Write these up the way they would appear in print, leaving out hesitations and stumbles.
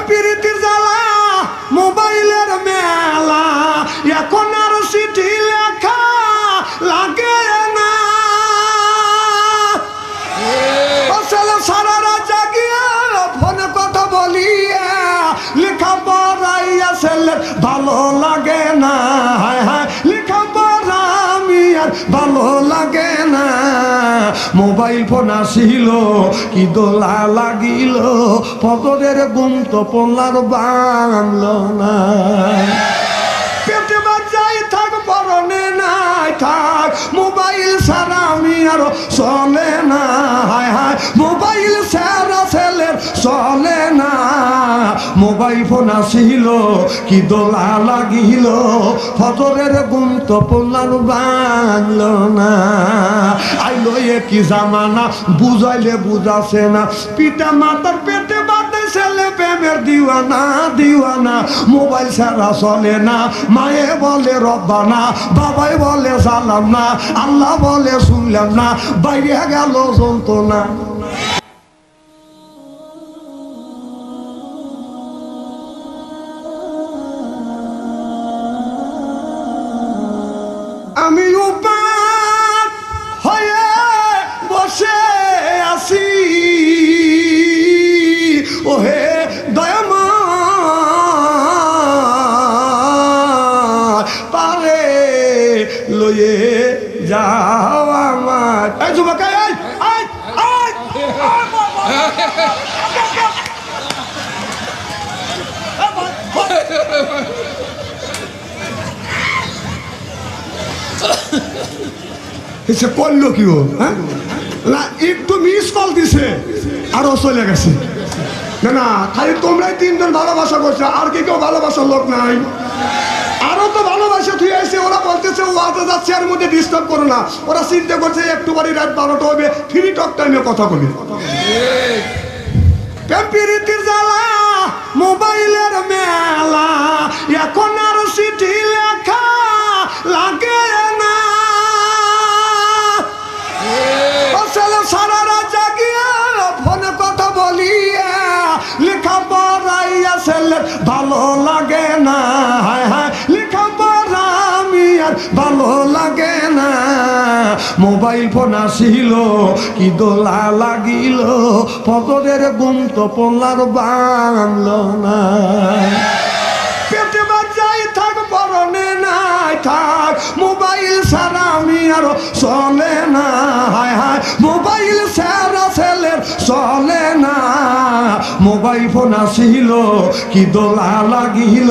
প্রীতির জ্বালা মোবাইলের মেলা, এখন আর চিঠি লেখা লাগে না। ছেলে সারা রাত জাগিয়ে ফোনে কথা বলিয়া লেখা পড়াইয়া ছেলে ভালো লাগে না। হায় হায় লেখা পড়া আমি আর ভালো লাগে না। মোবাইল ফোন আসিল কি দোলা লাগিল, ফজরের ঘুম তো পড়লার বাংল না। পেটে বাজাই থাক পরনে নাই থাক, মোবাইল ছাড়া আমি আর চলে না। হায় হায় মোবাইল ছাড়া ছেলের চলে না। মোবাইল ফোন আসিল কি দোলা লাগিল, ফজরের ঘুম তো পড়লার বাংল না। আইলো এ কি জামানা বুঝাইলে বুঝাছে না, পিতা মাতার পেটে বাঁধে ছেলে প্রেমের দিওয়ানা দিওয়ানা। মোবাইল ছাড়া চলে না, মায়ে বলে রব্বানা, বাবাই বলে সালাম না, আল্লাহ বলে শুনলাম না, বাইরে গেল যন্ত্রণা। আমি উপাস হয়ে বসে আছি, ওহে দয়াময় পারে লয়ে যাও আমার। এই যুবক আয় আয় আয় এসে করলো কি ও? হ্যাঁ না একটু মিস কল দিছে আরো চলে গেছে। না না খালি তোমরাই তিনজন ভালোবাসা করছো, আর কি কেউ ভালোবাসার লোক নাই? আরো তো ভালোবাসা তুই এসে ওরা বলতেছে ও আতে যাচ্ছে, এর মধ্যে ডিস্টার্ব করো না। ওরা চিন্তা করছে একটু বাড়ি রাত 12টা হবে, ফ্রি টক টাইমে কথা বলি। প্রীতির জ্বালা মোবাইলের মেলা, এখন আর চিঠি লেখা লাগে না। ছেলে সারা রাত জাগিয়ে ফোনে কথা বলিয়া লেখা পড়াইয়া ছেলে ভালো লাগে না। হায় হায় লেখা পড়া আমি আর ভালো লাগে না। মোবাইল ফোন আসিল কি দোলা লাগিল, ফজরের ঘুম তো পড়লার বাংল না। পেটে বাজাই থাক পরনে নাই থাক, মোবাইল ছাড়া আমি আর চলে না। হায় হায় মোবাইল ছাড়া ছেলের চলে না। মোবাইল ফোন আসিল কি দোলা লাগিল,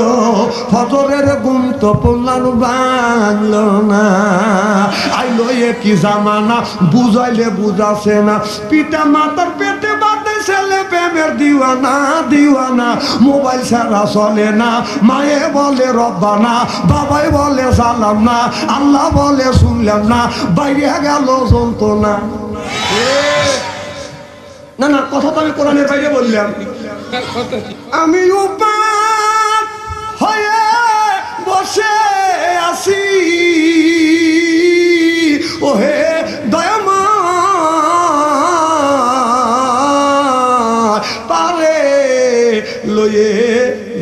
ফজরের ঘুম তো পড়লার বাংল না। আইলো এ কি জামানা বুঝাইলে বুঝাছে না, পিতা মাতার পেটে বাঁধে ছেলে প্রেমের দিওয়ানা দিওয়ানা। মোবাইল ছাড়া চলে না, মায়ে বলে রব্বানা, বাবাই বলে সালাম না, আল্লাহ বলে শুনলাম না, বাইরে গেল যন্ত্রণা। না না কথা তো আমি কোরআনের বাইরে বললাম। আমি উপাস হয়ে বসে আছি, ওহে দয়াময় পারে লয়ে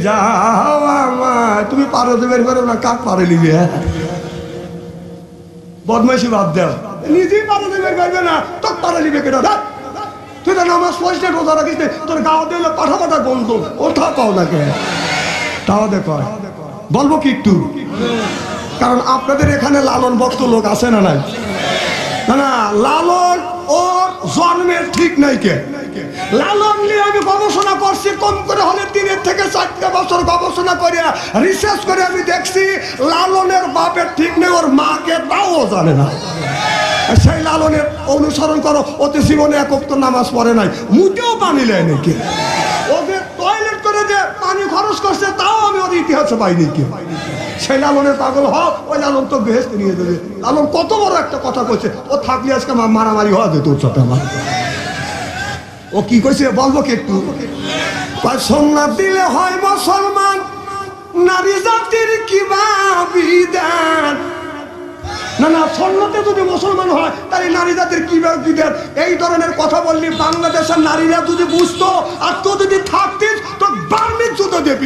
যাও আমার। তুমি পারো তো বের করো না, কাক পারে নিবে? বদমাইশি বাদ দেও, নিজেই পারো তো বের করবে না, তো পারে নিবে কেটা? তুই তো নামাজ পড়িস না, রোজা রাখিস না, তোর গাও দিলে পাঠা পাঠা গন্ধ ওঠা পাও না কে? তাও দেখো বলবো কি একটু, কারণ আপনাদের এখানে লালন ভক্ত লোক আছে না নাই? না না লালন ওর জন্মের ঠিক নাই কে। লালন নিয়ে আমি গবেষণা করছি, কম করে হলে 3 থেকে 4 বছর গবেষণা করে রিসার্চ করে আমি দেখছি লালনের বাপের ঠিক নেই, ওর মাকে তাও জানে না। সেই লালনের অনুসরণ করো, ওতে জীবনে এক ওয়াক্ত নামাজ পড়ে নাই, মুখেও পানি নেয় নাকি, ওদের টয়লেট করে যে পানি খরচ করছে তাও আমি ওদের ইতিহাসে পাইনি কি। সেই লালনের পাগল হোক, ওই লালন তো বেহেশতে নিয়ে দেবে। লালন কত বড় একটা কথা কইছে, ও থাকলে আজকে মারামারি হওয়া যেত ওর সাথে আমার। ও কি কইছে বলবো কি একটু? সোমনাথ দিলে হয় মুসলমান, নারী জাতির কিবা বিধান। না না সন্ন্যতে যদি মুসলমান হয় তাহলে নারী জাতির কি বিধান? এই ধরনের কথা বললি বাংলাদেশের নারীরা যদি বুঝতো আর তুই যদি থাকতিস তো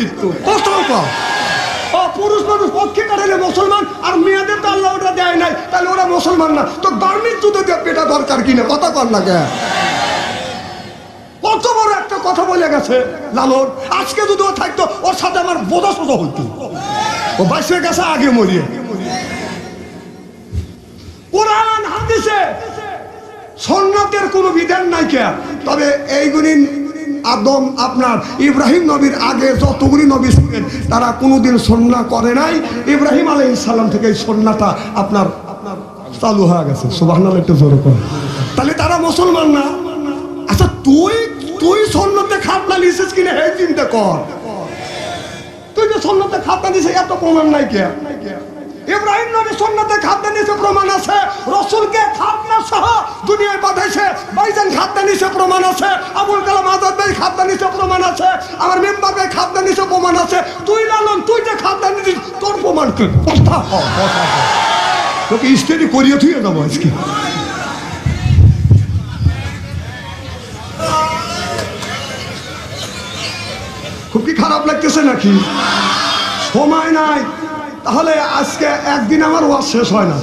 মৃত্যু কষ্ট পাও। ও পুরুষ মানুষ পক্ষে কাটালে মুসলমান, আর মেয়েদের তো আল্লাহ ওটা দেয় নাই, তাহলে ওরা মুসলমান না। তো গার্মেন্টস জুতো দেখবে, এটা দরকার কিনা? কথা কর লাগে। কত বড় একটা কথা বলে গেছে লালন। আজকে যদি ও থাকতো, ওর সাথে আমার বোঝা সোজা হইতো। ও বাইসে গেছে আগে মরিয়ে। কোরআন হাদিসে সুন্নাতের কোনো বিধান নাই কে। তবে এইগুলি আদম আপনার ইব্রাহিম নবীর আগে যতগুলি নবী ছিলেন তারা কোনোদিন সুন্নাহ করে নাই। ইব্রাহিম আলাইহিস সালাম থেকে এই সুন্নাহটা আপনার চালু হয়ে গেছে। সুবহানাল্লাহ, একটু জোরে কর। তাহলে তারা মুসলমান না? আচ্ছা, তুই সুন্নতে খাতনা লিখছিস কিনা এই চিন্তা কর। তুই যে সুন্নতে খাতনা দিছিস এত প্রমাণ নাই কে? ইব্রাহিম নবী সুন্নতে খাতনা নিছে প্রমাণ আছে। রাসূলকে খাতনা সহ দুনিয়ায় পাঠাইছে, ভাইজান খাতনা নিছে প্রমাণ আছে। আবুল কালাম আজাদ ভাই খাতনা নিছে প্রমাণ আছে। আমার মেম্বার ভাই খাতনা নিছে প্রমাণ আছে। তুই লালন, তুই যে খাতনা নিছিস তোর প্রমাণ কি? কথা কও, কথা কও। তোকে স্টেডি করিয়ে থুয়ে দেবো আজকে। খুব কি খারাপ লাগতেছে নাকি? সময় নাই, তাহলে আজকে একদিন আমার ওয়াজ শেষ হয় না।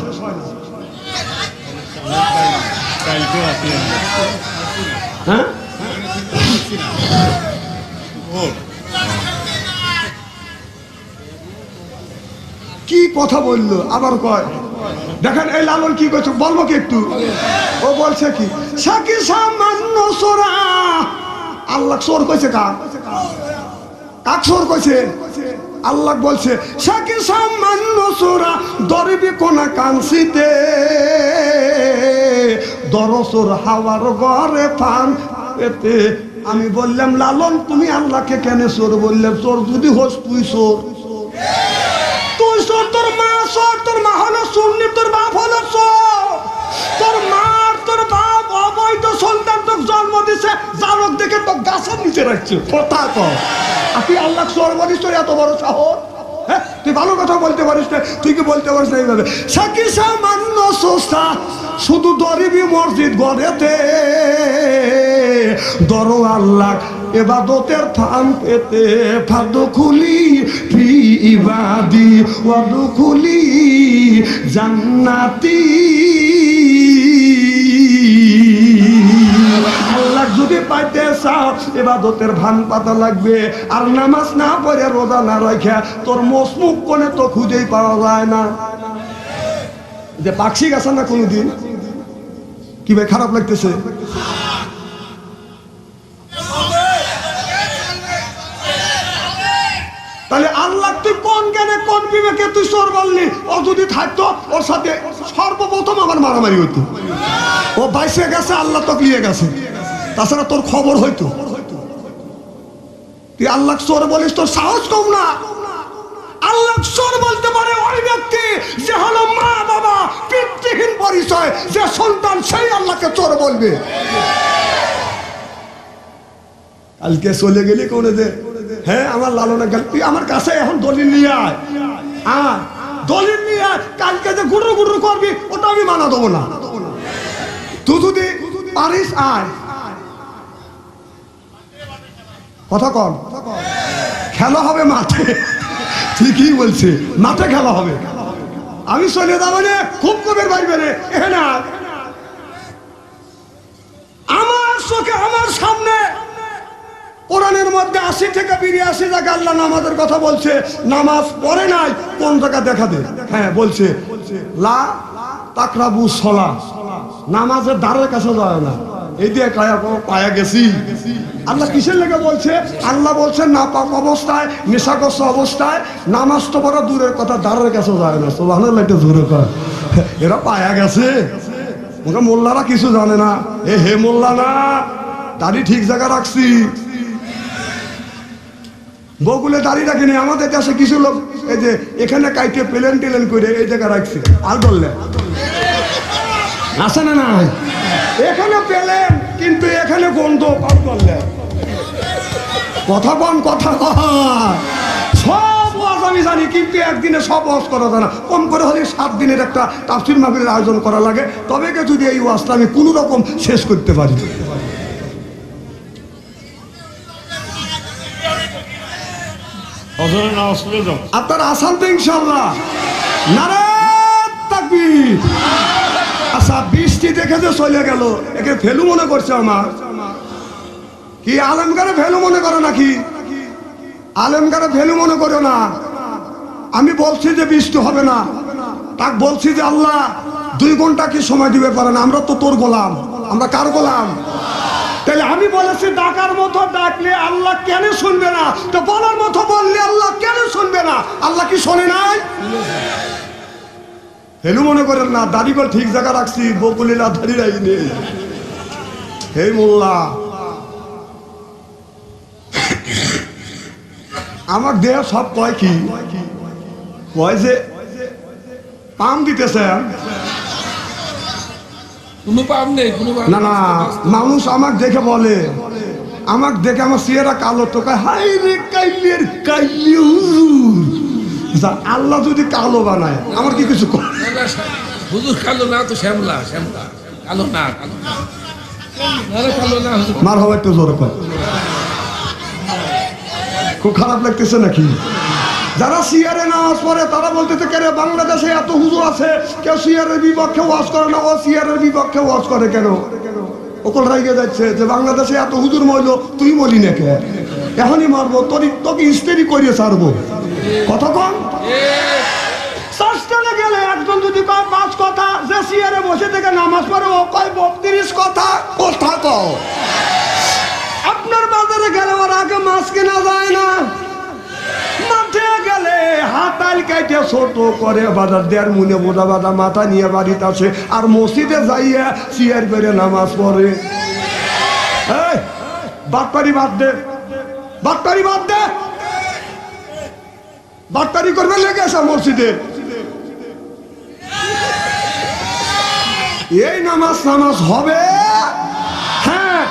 হ্যাঁ, কি কথা বললো আবার কয়। দেখেন এই লালন কি করছে, বলবো কি একটু? ও বলছে কি সাকি সামান্য সোরা। আল্লাহ চোর কইছে কাক? কাক চোর কইছে? আল্লাহ বলছে সাকি সামান্য সোরা দরবি কোনা কানসিতে দরসোর হাওয়ার ঘরে ফান পেতে। আমি বললাম লালন তুমি আল্লাহকে কেন চোর বললে? চোর যদি হোস তুই চোর, তুই চোর, তোর মা চোর, তোর মা হলো সুন্নি, তোর বাপ হলো চোর, তোর মার তোর বাপ অবৈধ সন্তান তোকে জন্ম দিছে, জালক দেখে তো গাছের নিচে রাখছে। কথা কর, তুই আল্লাহ চোর বলিস? তোর এত বড় সাহস? হ্যাঁ, তুই ভালো কথা বলতে পারিস না, তুই কি বলতে পারিস না এইভাবে? সাকি সামান্য সস্তা শুধু দরিবি মসজিদ গড়েতে দর আল্লাহ এবাদতের ফান পেতে। ফাদু খুলি ফি ইবাদি ওয়াদু খুলি জান্নাতি। আল্লাহ যদি পাইতে চাও ইবাদতের ভান পাতা লাগবে। আর নামাজ না পড়ে রোজা না রাখা তোর মুখ কোনে তো খুঁজেই পাওয়া যায় না। যে পাখি গেছে না কোনোদিন? কি ভাই খারাপ লাগতেছে? তাহলে আল্লাহ তুই কোন জ্ঞানে কোন বিবেকে তুই চোর বললি? ও যদি থাকতো ওর সাথে সর্বপ্রথম আমার মারামারি হইতো। ও বাইসে গেছে, আল্লাহ তোকে নিয়ে গেছে, তাছাড়া তোর খবর হইতো। তুই আল্লাহ চোর বলিস, তোর সাহস কম না? আল্লাহ চোর বলতে পারে ওই ব্যক্তি যে হলো মা বাবা পিতৃহীন পরিচয়, যে সন্তান, সেই আল্লাহকে চোর বলবে। কালকে চলে গেলি কোনে দে, হ্যাঁ আমার লালনে গেল, তুই আমার কাছে এখন দলিল নিয়ে আয়, দলিল নিয়ে আয়। কালকে যে গুড়ু গুড়ু করবি ওটা আমি মানা দেবো না। তুই যদি পারিস আয়। কথা কর, খেলা হবে মাঠে। ঠিকই বলছে, মাঠে খেলা হবে। আমি চলে যাবো রে, খুব কবের বাইবে রে। এখানে আমার চোখে আমার সামনে কোরআনের মধ্যে 80 থেকে 82 জায়গা আল্লাহ নামাজের কথা বলছে। নামাজ পড়ে নাই কোন জায়গা দেখা দে। হ্যাঁ বলছে লা তাকরাবু সলা, নামাজের ধারের কাছে যায় না। এই দিয়ে পায়া গেছি। আল্লাহ কিসের লেগে বলছে? আল্লাহ বলছে নাপাক অবস্থায়, নেশাগ্রস্ত অবস্থায় নামাজ তো বড় দূরের কথা, ধারের কাছে যায় না। সুবহানাল্লাহ, একটু জোরে কর। এরা পায়া গেছে, ওকে মোল্লারা কিছু জানে না। হে মোল্লা না, দাড়ি ঠিক জায়গা রাখছি। বগুলে দাঁড়িয়ে রাখিনি। আমাদের দেশে কিছু লোক এই যে এখানে কাইটে প্লেন টেলেন করে এই জায়গা রাখছে। আর বললে আসে না? নাই, এখানে পেলেন কিন্তু এখানে গন্ধ। আর বললে কথা কন, কথা সব ওয়াজ আমি জানি, কিন্তু একদিনে সব ওয়াজ করা যায় না। কম করে হলে 7 দিনের একটা তাফসীর মাহফিলের আয়োজন করা লাগে, তবে যদি এই ওয়াজটা আমি কোনো রকম শেষ করতে পারি। ফজরের নামাজ পড়ে যাও। আপনার আসান তো ইনশাআল্লাহ। নারে তাকবীর। আচ্ছা বৃষ্টি দেখে যে চলে গেল, একে ফেলু মনে করছে আমার কি? আলেমগারে ফেলু মনে করো নাকি? আলেমগারে ফেলু মনে করো না। আমি বলছি যে বৃষ্টি হবে না, তাক বলছি যে আল্লাহ 2 ঘন্টা কি সময় দিবে পারেন? আমরা তো তোর গোলাম, আমরা কার গোলাম? তাহলে আমি বলেছি ডাকার মতো ডাকলে আল্লাহ কেন শুনবে না? তো বলার মতো বললে আল্লাহ কেন শুনবে না? আল্লাহ কি শোনে নাই? হেলু মনে করেন না, দাড়িগুলো ঠিক জায়গা রাখছি, বকুলিলা দাড়ি রাখি নেই। হে মোল্লা, আমার দেহ সব কয় কি? কয় যে পাম দিতেছেন। না না, মানুষ আমাকে দেখে বলে, আমাকে দেখে আমার চেহারা কালো তো কয় হাই রে কাইলের কাইলে হুজুর। আল্লাহ যদি কালো বানায় আমার কি কিছু হুজুর কালো না তো শ্যামলা, শ্যামলা কালো না, কালো না, কালো না। মার হবে একটু জোর কর। খুব খারাপ লাগতেছে নাকি? যারা সিয়ারে নামাজ পড়ে তারা বলতেছে কেন বাংলাদেশে এত হুজুর আছে, কেউ সিয়ারের বিপক্ষে ওয়াজ করে না, ও সিয়ারের বিপক্ষে ওয়াজ করে কেন? ওকল রাইগে যাচ্ছে যে বাংলাদেশে এত হুজুর মইল, তুই বলি না কে? এখনই মারবো, তোকে ইস্তেরি করিয়ে ছাড়বো। কথা কম চাষটানে গেলে একজন যদি কয় 5 কথা, যে সিয়ারে বসে থেকে নামাজ পড়ে ও কয় 32 কথা। কথা কও। আপনার বাজারে গেলে ওর আগে মাছ কেনা যায় না, মাঠে গেলে হাতাল কাইটে ছোট করে বাজার দেড় মুনে বোঝা বাঁধা মাথা নিয়ে বাড়িতে আসে, আর মসজিদে যাইয়া চেয়ার করে নামাজ পড়ে। বাটপারি বাদ দে, বাটপারি বাদ দে। বাটপারি করবে লেগে আসা মসজিদে। এই নামাজ নামাজ হবে। হ্যাঁ,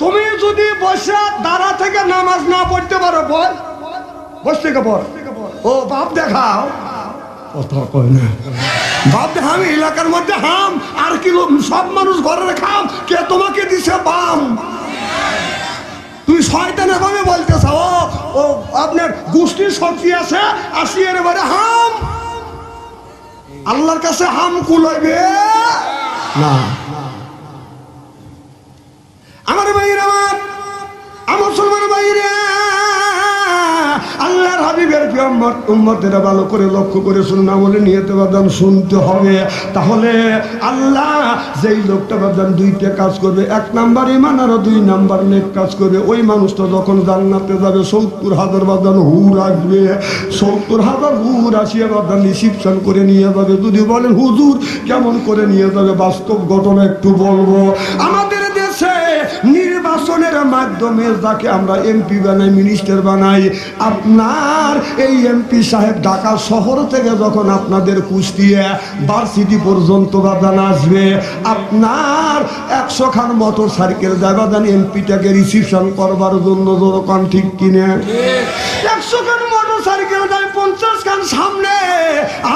তুমি যদি বসে দাঁড়া থেকে নামাজ না পড়তে পারো, বল বস থেকে পড়। ও বাপ দেখাও, কথা কয় না। বাপ দেখা, আমি এলাকার মধ্যে হাম, আর কি সব মানুষ ঘরে খাম, কে তোমাকে দিছে বাম? তুই শয়তানের ভাবে বলতেছ ও আপনার গোষ্ঠীর শক্তি আছে, আসিয়ে বারে হাম। আল্লাহর কাছে হাম কুলাইবে না। আমার ভাইরা, আমার মুসলমান ভাইরা, আল্লাহর হাবিবের উম্মতেরা ভালো করে লক্ষ্য করে শুনুন, আমলে নিয়তে বাদান শুনতে হবে। তাহলে আল্লাহ যেই লোকটা বাদান 2টা কাজ করবে, 1 নাম্বার ঈমান আর 2 নাম্বার নেক কাজ করবে, ওই মানুষটা যখন জান্নাতে যাবে 70,000 বাদান হুর আসবে। 70,000 হুর আসিয়া বাদান রিসিপশন করে নিয়ে যাবে। যদি বলেন হুজুর কেমন করে নিয়ে যাবে, বাস্তব ঘটনা একটু বলবো। আমাদের দেশে নির্বাচনের মাধ্যমে যাকে আমরা এমপি বানাই, মিনিস্টার বানাই, আপনার এই এমপি সাহেব ঢাকা শহর থেকে যখন আপনাদের কুষ্টিয়া ভার্সিটি পর্যন্ত বাদান আসবে, আপনার 100 খান মোটর সাইকেল দেয় বাদান এমপিটাকে রিসিপশন করবার জন্য। যখন ঠিক কিনে 100 খান মোটর সাইকেল দেয়, 50 খান সামনে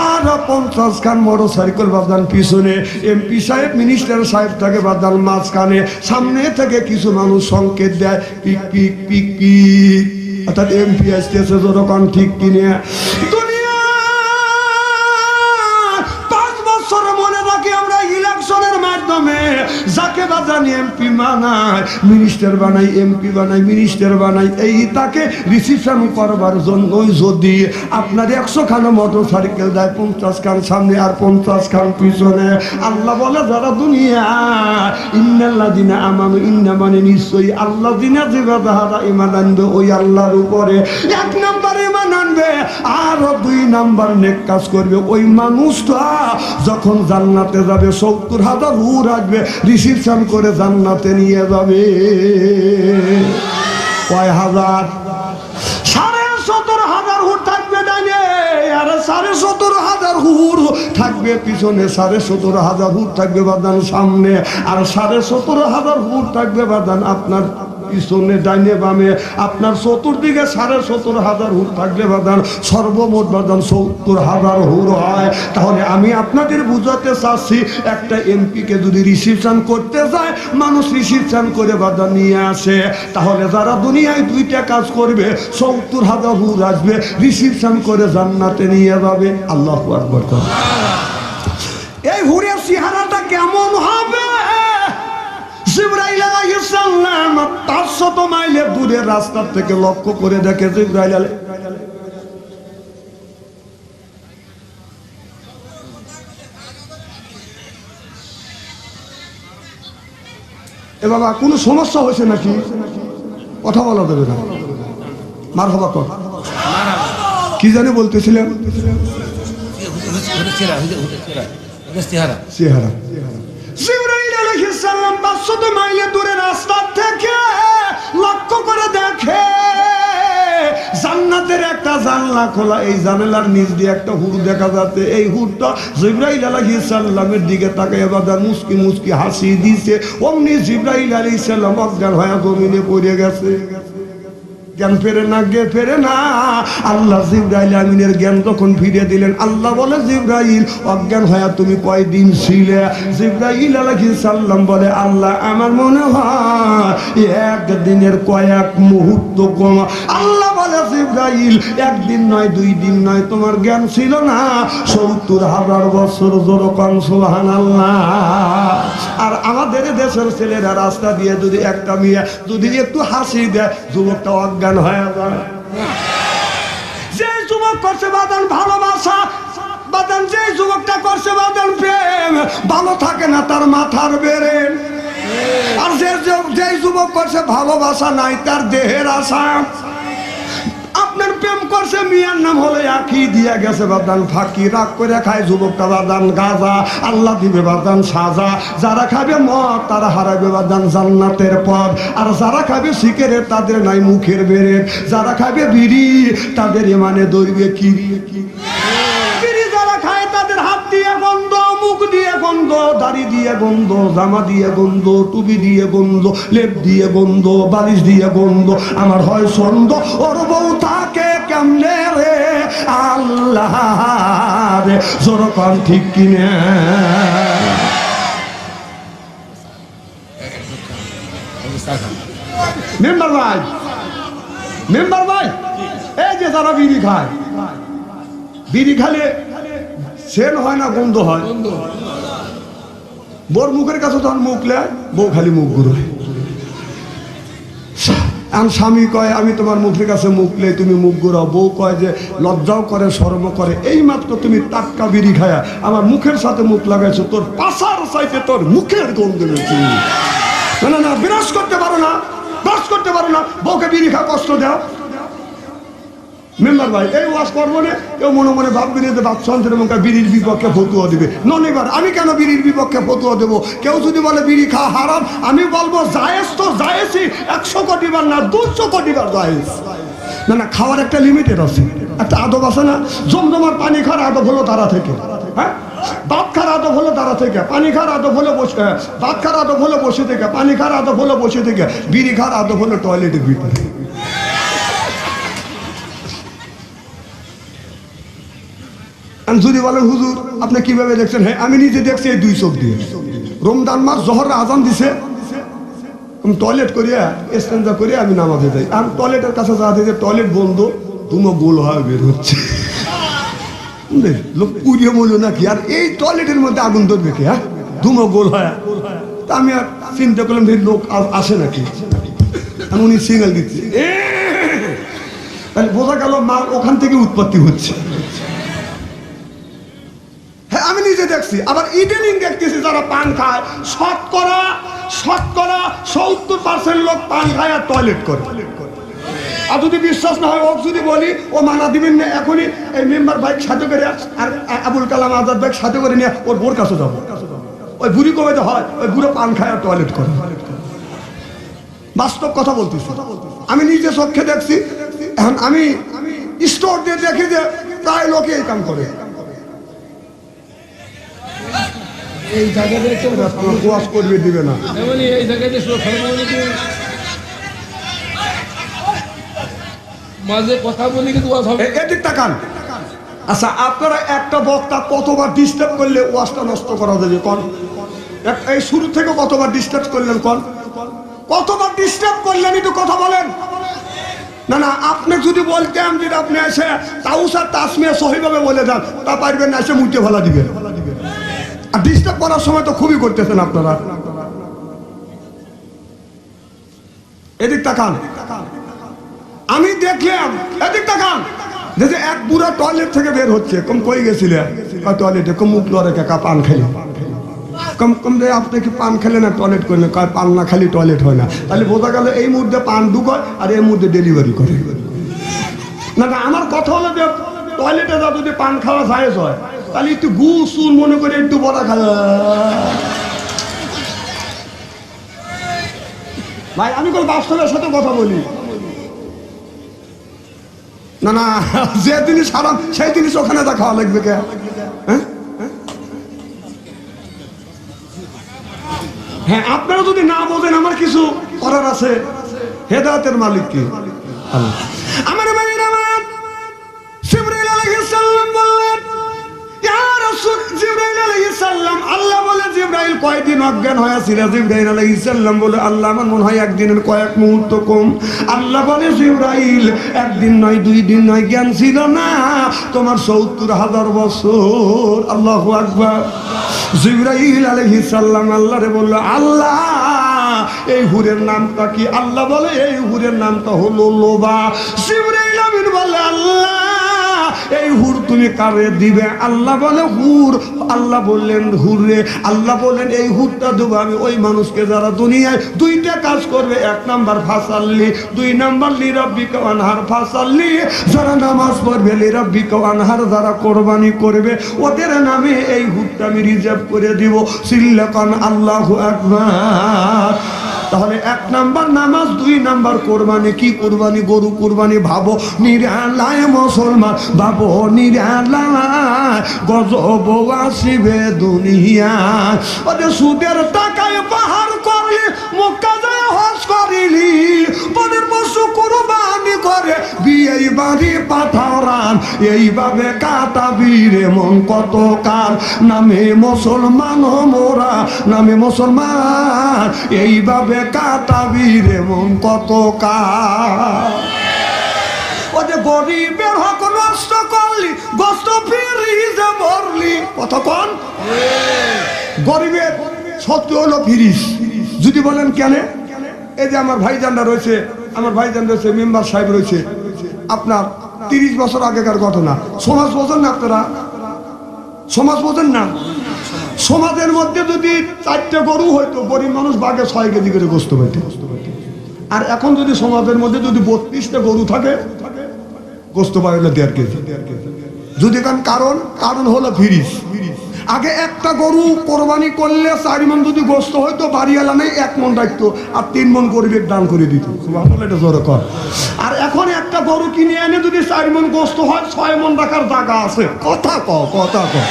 আর 50 খান মোটর সাইকেল বাদান পিছনে। এমপি সাহেব মিনিস্টার সাহেব থাকে বাদান মাঝখানে। সামনে থেকে কিছু মানুষ সংকেত দেয় পিক পিক পিক পিক, অর্থাৎ এমপি আসতেছে। যখন ঠিক কিনে দুনিয়া 5 বছর মনে রাখি আমরা ইলেকশনের মাধ্যমে যাকে বাজান এমপি বানাই, মিনিস্টার বানাই, এমপি বানাই, মিনিস্টার বানাই, এই তাকে রিসিপশন করবার জন্য যদি আপনার 100 খান মোটর সাইকেল দেয়, 50 খান সামনে আর 50 খান পিছনে। আল্লাহ বলে যারা দুনিয়া ইন্নাল্লাযিনা আমানু, ইন্না মানে নিশ্চয়ই আল্লাযিনা যারা ঈমান আনবে ওই আল্লাহর উপরে, 1 নাম্বার ঈমান আনবে আর 2 নাম্বার নেক কাজ করবে, ওই মানুষটা যখন জান্নাতে যাবে 70,000 হুর আসবে, রিসিপশন করে জান্নাতে নিয়ে যাবে। কয় হাজার? 17,500 হুর থাকবে ডানে, আর 17,500 হুর থাকবে পিছনে, 17,500 হুর থাকবে বাদান সামনে, আর 17,500 হুর থাকবে বাদান আপনার পিছনে ডাইনে বামে আপনার চতুর্দিকে ৭৫,০০০ হুর থাকলে বাদান সর্বমোট বাদান ৭০,০০০ হুর হয়। তাহলে আমি আপনাদের বুঝাতে চাচ্ছি, একটা এমপিকে যদি রিসিপশন করতে যায়, মানুষ রিসিপশন করে বাদান নিয়ে আসে। তাহলে যারা দুনিয়ায় দুইটা কাজ করবে ৭০,০০০ হুর আসবে, রিসিপশন করে জান্নাতে নিয়ে যাবে। আল্লাহু আকবার। এই হুরের চেহারাটা কেমন হবে? জিবরাইল আলাইহিস সালাম ৫০০ মাইলের দূরের রাস্তা থেকে লক্ষ্য করে দেখে জিবরাইল এ বাবা কোনো সমস্যা হয়েছে নাকি? কথা বলা যাবে না। মারহাবা কর। কি জানি বলতেছিলেন? চেহারা। জিবরাইল আলাইহিস সালাম ৫০০ মাইল দূরে রাস্তা থেকে লক্ষ্য করে দেখে জান্নাতের একটা জানলা খোলা, এই জানালার নিচ দিয়ে একটা হুর দেখা যাচ্ছে। এই হুরটা জিবরাইল আলাইহিস সালামের দিকে তাকায় বাদান মুস্কি মুস্কি হাসি দিছে। অমনি জিবরাইল আলাইহিস সালাম অজ্ঞান হয়ে জমিনে পড়ে গেছে। জ্ঞান ফেরে না, গে ফেরে না। আল্লাহ জিবরাইল আমিনের জ্ঞান যখন ফিরে দিলেন, আল্লাহ বলে জিবরাইল অজ্ঞান হয়ে তুমি কয়দিন ছিলে? জিবরাইল আলাইহিস সালাম বলে আল্লাহ আমার মনে হয় একদিনের কয়েক মুহূর্ত কম। আল্লাহ বলে জিবরাইল একদিন নয়, 2 দিন নয়, তোমার জ্ঞান ছিল না ৭০,০০০ বছর। যেরকম সুবহানাল্লাহ। আর আমাদের দেশের ছেলেরা রাস্তা দিয়ে যদি একটা মেয়ে যদি একটু হাসি দেয়, যুবকটা অজ্ঞান হয়ে যায়। যে যুবক করছে বাদান ভালোবাসা, বাদান যে যুবকটা করছে বাদান প্রেম, ভালো থাকে না তার মাথার বেরেন। আর যে যুবক করছে ভালোবাসা নাই, তার দেহের আশা। আপনার প্রেম করছে মিয়ার নাম হলে আঁকি দিয়া গেছে বাদান ফাঁকি, রাগ করে খায় যুবকটা বাদান গাঁজা, আল্লাহ দিবে বাদান সাজা। যারা খাবে মদ তারা হারাবে বাদান জান্নাতের পথ। আর যারা খাবে সিগারেট তাদের নাই মুখের বেরেট। যারা খাবে বিড়ি তাদের মানে দৌড়বে কিরি। বিড়ি যারা খায় তাদের হাত দিয়ে গন্ধ, মুখ দিয়ে গন্ধ, দাড়ি দিয়ে গন্ধ, জামা দিয়ে গন্ধ, টুপি দিয়ে গন্ধ, লেপ দিয়ে গন্ধ, বালিশ দিয়ে গন্ধ। আমার হয় ছন্দ ওর বউ থাকে কেমনে রে আল্লাহ রে, যেরকম ঠিক কিনে। মেম্বার ভাই, মেম্বার ভাই, এই যে যারা বিড়ি খায়, বিড়ি খালে সেন হয় না গন্ধ হয়? বোর মুখের কাছে তখন মুখ লে, বউ খালি মুখ ঘুরোয়। স্বামী কয় আমি তোমার মুখের কাছে মুখ লে, তুমি মুখ ঘুরাও। বউ কয় যে লজ্জাও করে শরম করে, এই মাত্র তুমি টাটকা বিড়ি খায়া আমার মুখের সাথে মুখ লাগাইছো, তোর পাশার চাইতে তোর মুখের গন্ধ বেশি। না না, বিরাজ করতে পারো না, ব্রাশ করতে পারো না, বউকে বিড়ি খা কষ্ট দাও। মেম্বার ভাই এই ওয়াজ করবো না, কেউ মনে মনে ভাববেন যে বাচ্চাদের মুখে বিড়ির বিপক্ষে ফতুয়া দিবে। নন, এবার আমি কেন বিড়ির বিপক্ষে ফতুয়া দেবো? কেউ যদি বলে বিড়ি খাওয়া হারাম, আমি বলবো জায়েজ তো জায়েজই, 100 কোটি বার না 200 কোটি বার জায়েজ। না না, খাওয়ার একটা লিমিটেড আছে, একটা আদব আছে না? জমজমার পানি খাওয়ার আদব হলো তারা থেকে, হ্যাঁ, ভাত খাওয়ার আদব হলো তারা থেকে, পানি খাওয়ার আদব হলো বসে, ভাত খাওয়ার আদব হলো বসে থেকে, পানি খাওয়ার আদব হলো বসে থেকে, বিড়ি খাওয়ার আদব হলো টয়লেটের ভিতরে। যদি বলেন হুজুর আপনি কিভাবে দেখছেন, হ্যাঁ আমি নিজে দেখছি এই 2 চোখ দিয়ে। রমজান মাস জহর আজান দিছে, আমি টয়লেট করিয়া স্টেঞ্জা করিয়া আমি নামাজে যাই। আর টয়লেটের কাছে যা দিয়েছে টয়লেট বন্ধ, দুনো গোল হয়ে বের হচ্ছে। লোক পুড়িয়ে বললো নাকি, আর এই টয়লেটের মধ্যে আগুন ধরবে কি? হ্যাঁ, দুনো গোল হয়। তা আমি আর চিন্তা করলাম যে লোক আসে নাকি, আমি উনি সিগন্যাল দিচ্ছে, তাহলে বোঝা গেল মাল ওখান থেকে উৎপত্তি হচ্ছে। হ্যাঁ আমি নিজে দেখছি, আবার ইদানিং দেখতেছি যারা পান খায়, শতকরা 70% লোক পান খায় আর টয়লেট করে। আর যদি বিশ্বাস না হয়, ও যদি বলি ও মানা দিবেন না, এখনই এই মেম্বার বাইক সাথে করে আর আবুল কালাম আজাদ বাইক সাথে করে নিয়ে ওর বোর কাছে যাবো। ওই বুড়ি কবে হয়, ওই বুড়ো পান খায় আর টয়লেট করে। বাস্তব কথা বলতেছি, আমি নিজে চোখে দেখছি। এখন আমি স্টোর দিয়ে দেখি যে প্রায় লোকে এই কাম করে। এই জায়গায় ওয়াশ করবে দিবে না, এই জায়গায় মাঝে কথা বলি কিন্তু ওয়াজ হবে। এদিক তাকান। আচ্ছা আপনারা একটা বক্তা কতবার ডিস্টার্ব করলে ওয়াজটা নষ্ট করা যাবে কোন? এই শুরু থেকে কতবার ডিস্টার্ব করলেন কোন? কতবার ডিস্টার্ব করলেন একটু কথা বলেন। না না, আপনি যদি বলতেন যে আপনি এসে তাউসার তাসমিয়া সহিভাবে বলে যান, তা পারবেন না, এসে মুইতে ফেলা দিবেন। আর ডিস্টার্ব করার সময় তো খুবই করতেছেন আপনারা। এদিক তাকান। আমি দেখলাম, এদিক তাকান, যে এক বুড়া টয়লেট থেকে বের হচ্ছে। কম কই গেছিলে? টয়লেটে। কম মুখ লড়ে কাকা পান খেলে। কম কম রে আপনি কি পান খেলে না টয়লেট করেন? কয় পান না খালি টয়লেট হয় না। তাহলে বোঝা গেল এই মুহূর্তে পান ঢুকয় আর এই মুহূর্তে ডেলিভারি করে। না না, আমার কথা হলো যে টয়লেটে যা যদি পান খাওয়া জায়েজ হয়, তাহলে একটু গু সুন মনে করে একটু বড়া খাওয়া। ভাই আমি কোন বাস্তবের সাথে কথা বলি না। না, যে জিনিস হারাম সেই জিনিস ওখানে তা খাওয়া লাগবে কে? হ্যাঁ, আপনারা যদি না বোঝেন আমার কিছু করার আছে। হেদায়েতের মালিক কে? আল্লাহ। আমার ভাইরা, জিবরাইল আলাইহিস সালাম বললেন, ইয়া রাসূল, জিবরাইল আলাইহিস সালাম, আল্লাহ বলে জিবরাইল কয়দিন অজ্ঞান হয়েছিল? জিবরাইল আলাইহিস সালাম বলে, আল্লাহ আমার মনে হয় একদিনের কয়েক মুহূর্ত কম। আল্লাহ বলে, জিবরাইল একদিন নয়, 2 দিন নয়, জ্ঞান ছিল না তোমার 70,000 বছর। আল্লাহু আকবার। জিবরাইল আলাইহিস সালাম আল্লাহরে বলল, আল্লাহ এই হুরের নামটা কি? আল্লাহ বলে, এই হুরের নামটা হলো লোবা। জিবরাইল আমিন বলে, আল্লাহ এই হুর তুমি কারে দিবে? আল্লাহ বলে হুর। আল্লাহ বললেন হুরে। আল্লাহ বললেন এই হুরটা দেবো আমি ওই মানুষকে যারা দুনিয়ায় 2টা কাজ করবে। 1 নাম্বার ফাসাল্লি, 2 নাম্বার লিরাব্বিকা ওয়ানহার। ফাসাল্লি যারা নামাজ পড়বে, লিরাব্বিকা ওয়ানহার যারা কোরবানি করবে, ওদের নামে এই হুরটা আমি রিজার্ভ করে দিব। সিল্লাকান আল্লাহু আকবার। তাহলে 1 নাম্বার নামাজ, 2 নাম্বার কোরবানি। কি কোরবানি? গরু কোরবানি। ভাবো নিরালায় মুসলমান, ভাবো নিরালায় গজব আসিবে দুনিয়ায়। ওরে সুদের টাকায় পাহাড় করলি, মক্কা যায় হজ করিলি, বনের পশু কোরবানি করে বিয়ে বাড়ি পাঠারান। এইভাবে কাটাবি রে মন কত কাল, নামে মুসলমান মোরা, নামে মুসলমান। এইভাবে কাটাবি রে মন কত কাল। ওদের গরিবের হক নষ্ট করলি, গোস্ত ফ্রিজে ভরলি। কতক্ষণ? গরিবের সত্য হলো ফ্রিজ। যদি বলেন কেন? এই যে আমার ভাইজানরা রয়েছে, আমার ভাইজান রয়েছে, মেম্বার সাহেব রয়েছে, আপনার 30 বছর আগেকার ঘটনা। সমাজ বোঝেন না আপনারা? সমাজ বোঝেন না? সমাজের মধ্যে যদি 4টে গরু হইতো, গরিব মানুষ বাঘে 6 কেজি করে গোস্ত পাইত। আর এখন যদি সমাজের মধ্যে যদি 32টা গরু থাকে, গোস্ত পাই হলো 1.5 কেজি। যদি কারণ হলো ফ্রিজ। আগে একটা গরু কোরবানি করলে 4 মণ যদি গোস্ত হইতো, বাড়িওয়ালা নেই 1 মণ রাখতো আর 3 মণ গরিবের দান করে দিত। এটা জোরে কর। আর এখন একটা গরু কিনে এনে যদি 4 মণ গোস্ত হয়, 6 মণ রাখার জায়গা আছে। কথা কও, কথা কও।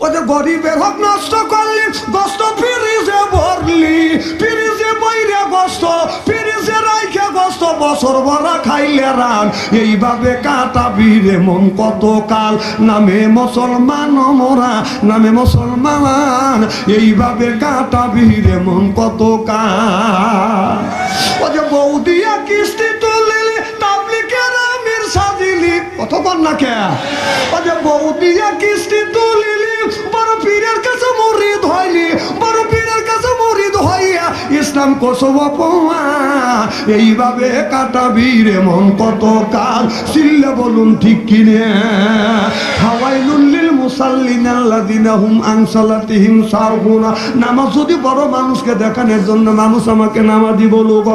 ওদের গরিবের হক নষ্ট করলি, গোস্ত ফ্রিজে ভরলি, ফ্রিজে বইরে গোস্ত, ফ্রিজে রাইখে গোস্ত বছর ভরা খাইলে রান। এইভাবে কাটাবি রে মন কত কাল, নামে মুসলমান মোরা, নামে মুসলমান। এইভাবে কাটাবি রে মন কত কাল। ওদের বৌদিয়া কিস্তি তুলিলি, তাবলিগের আমির সাজিলি। কতক্ষণ না কে? ওদের বৌদিয়া কিস্তি তুলিলি, বড় পীরের কাছে মুরিদ হইলি, বড় পীরের কাছে মুরিদ হইয়া ইসলাম কোসব অপমান। এইভাবে কাটাবি রে মন কত কাল। চিল্লে বলুন ঠিক কিনে? ফাওয়াইলুল লিল মুসাল্লিন আল্লাযিনা হুম আন সালাতিহিম সাহুন। নামাজ যদি বড় মানুষকে দেখানোর জন্য মানুষ আমাকে নামাজি বলুক,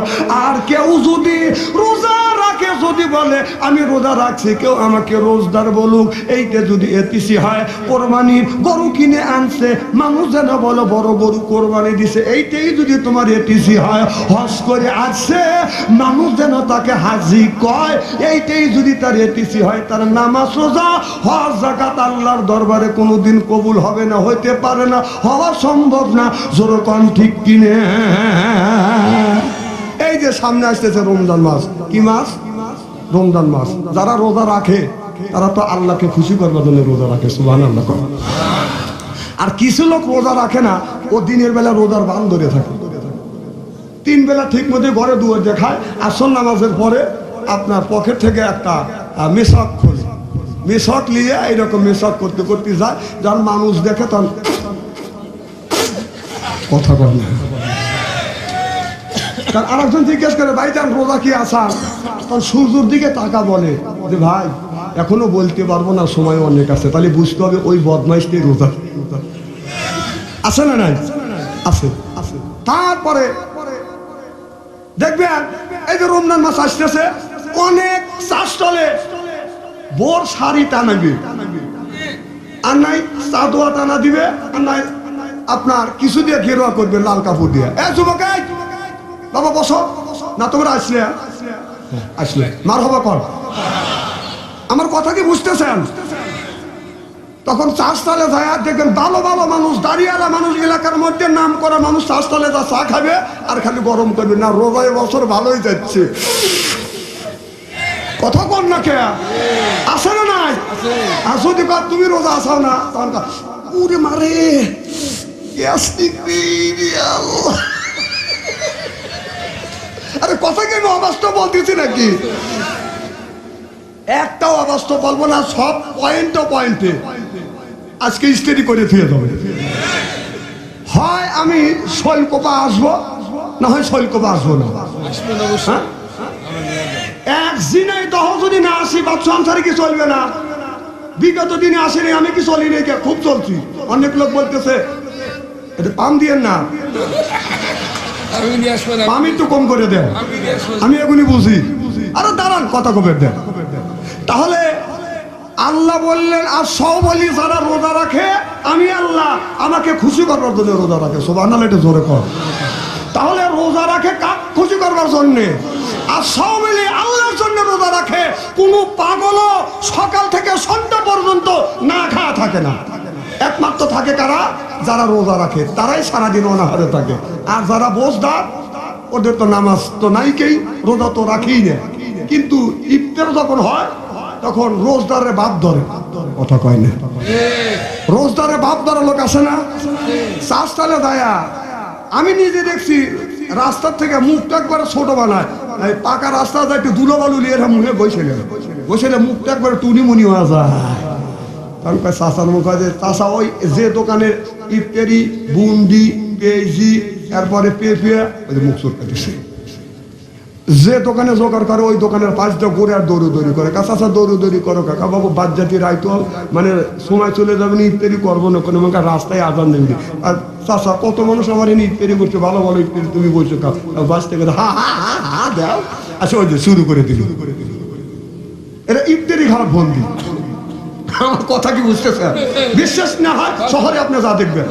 আর কেউ যদি রোজা রাখে, যদি বলে আমি রোজা রাখছি, কেউ আমাকে রোজদার বলুক। এইটা যদি এতিসি হয়, কোরবানির গরু কিনে আনছে, মানুষ যেন বলো বড় গরু কোরবানি দিছে, এইটাই যদি তোমার এটিসি হয়। হজ করে আসছে, মানুষ যেন তাকে হাজি কয়, এইটাই যদি তার এটিসি হয়। তার নামাজ, রোজা, হজ, যাকাত আল্লাহর দরবারে কোনোদিন কবুল হবে না, হইতে পারে না, হওয়া সম্ভব না। যেরকম ঠিক কিনে? এই যে সামনে আসতেছে রমজান মাস। কি মাস? রমজান মাস। যারা রোজা রাখে তারা তো আল্লাহকে খুশি করবার জন্য রোজা রাখে, সুবহানাল্লাহ। আর কিছু লোক রোজা রাখে না, ও দিনের বেলা রোজার বান ধরে থাকে, 3 বেলা ঠিক মতো ঘরে দুয়ার দেখায়, আসর নামাজের পরে আপনার পকেট থেকে একটা মেশক খোলে, মেশক নিয়ে এইরকম মেশক করতে করতে যায়, যখন মানুষ দেখে তখন কথা বলে না। কারণ আরেকজন জিজ্ঞেস করে, ভাই যান রোজা কি আসার? তখন সূর্যের দিকে তাকা বলে যে ভাই এখনো বলতে পারবো না, সময় অনেক আছে। তাহলে বুঝতে হবে ওই বদমাইশটি রোজা আছে না নাই? আছে। তারপরে দেখবেন এই যে রমজান মাস আসতেছে, অনেক চা স্টলে বোর শাড়ি টানাবে, আর নাই চাদোয়া টানা দিবে, আর নাই আপনার কিছু দিয়ে ঘেরোয়া করবে লাল কাপড় দিয়ে। এ যুবক, বাবা বসো না, তোমরা আসলে মার হবা কর। আমার কথা কি বুঝতেছেন? তখন চাষতলে যায়, দেখবেন ভালো ভালো মানুষ, দাঁড়িয়েলা মানুষ, এলাকার মধ্যে নাম করা মানুষ চাষতলে যা চা খাবে আর খালি গরম করবে। না, রোজায় বছর ভালোই যাচ্ছে। কথা কর না কে আসে না নাই? যদি তুমি রোজা আসাও না, তখন উরে মারে আরে কথা কি আমি অবাস্তব বলতেছি নাকি? একটাও অবাস্তব বলবো না, সব পয়েন্টে আজকে স্টাডি করে ফিরে যাবে। হয় আমি শৈলকোপা আসবো, না হয় শৈলকোপা আসবো না। এক জিনাই দহ যদি না আসি, বা সংসারে কি চলবে না? বিগত দিনে আসেনি, আমি কি চলি নাই? খুব চলছি। অনেক লোক বলতেছে এটা পাম দিয়েন না, আমি একটু কম করে দেন, আমি এগুলি বুঝি। আরে দাঁড়ান, কথা কবে দেন। তাহলে আল্লাহ বললেন, আর সব বলি যারা রোজা রাখে আমি আল্লাহ আমাকে খুশি করবার জন্য রোজা রাখে। সুবহানাল্লাহ, এটা জোরে কর। তাহলে রোজা রাখে কাক খুশি করবার জন্যে, আর সব মিলে আল্লাহর জন্য রোজা রাখে। কোন পাগলও সকাল থেকে সন্ধ্যা পর্যন্ত না খাওয়া থাকে না। একমাত্র থাকে কারা? যারা রোজা রাখে, তারাই সারাদিন অনাহারে থাকে। আর যারা বোঝদার, ওদের তো নামাজ তো নাই, কেই রোজা তো রাখেই না। কিন্তু ইফতার যখন হয় তখন রোজদারে বাপ ধরে। কথা কয় না? রোজদারে বাপ ধরা লোক আসে না? চাষতালে দায়া আমি নিজে দেখছি, রাস্তার থেকে মুখটা একবারে ছোট বানায়, পাকা রাস্তা যায় একটু ধুলো বালু নিয়ে মুখে বসে মুখটা একবারে টুনি মুনি হয়ে যায়। তখন কয় চাষার মুখ হয় যে চাষা ওই যে দোকানের ইফতারি, বুন্দি, পেঁয়াজি, এরপরে পেঁপে, ওই যে মুখ চটকাতেছে। যে দোকানে জোগাড় করে ওই দোকানের পাঁচটা ঘুরে আর দৌড়ি করে, কাঁচা দৌড়ি করো কাকা বাবু, বাদ জাতি রাইতো মানে সময় চলে যাবে না, ইফতারি করবো না কোনো রাস্তায় আজান দেবে। আর চাষা কত মানুষ আমার এনে ইফতারি করছে, ভালো ভালো ইফতারি তুমি বলছো কাউ বাঁচতে গেলে হা হা হা হা দাও। আচ্ছা, ওই যে শুরু করে দিল, এটা ইফতারি খাওয়ার বন্দি। আমার কথা কি বুঝতেছেন? বিশ্বাস না হয় শহরে আপনি যা দেখবেন,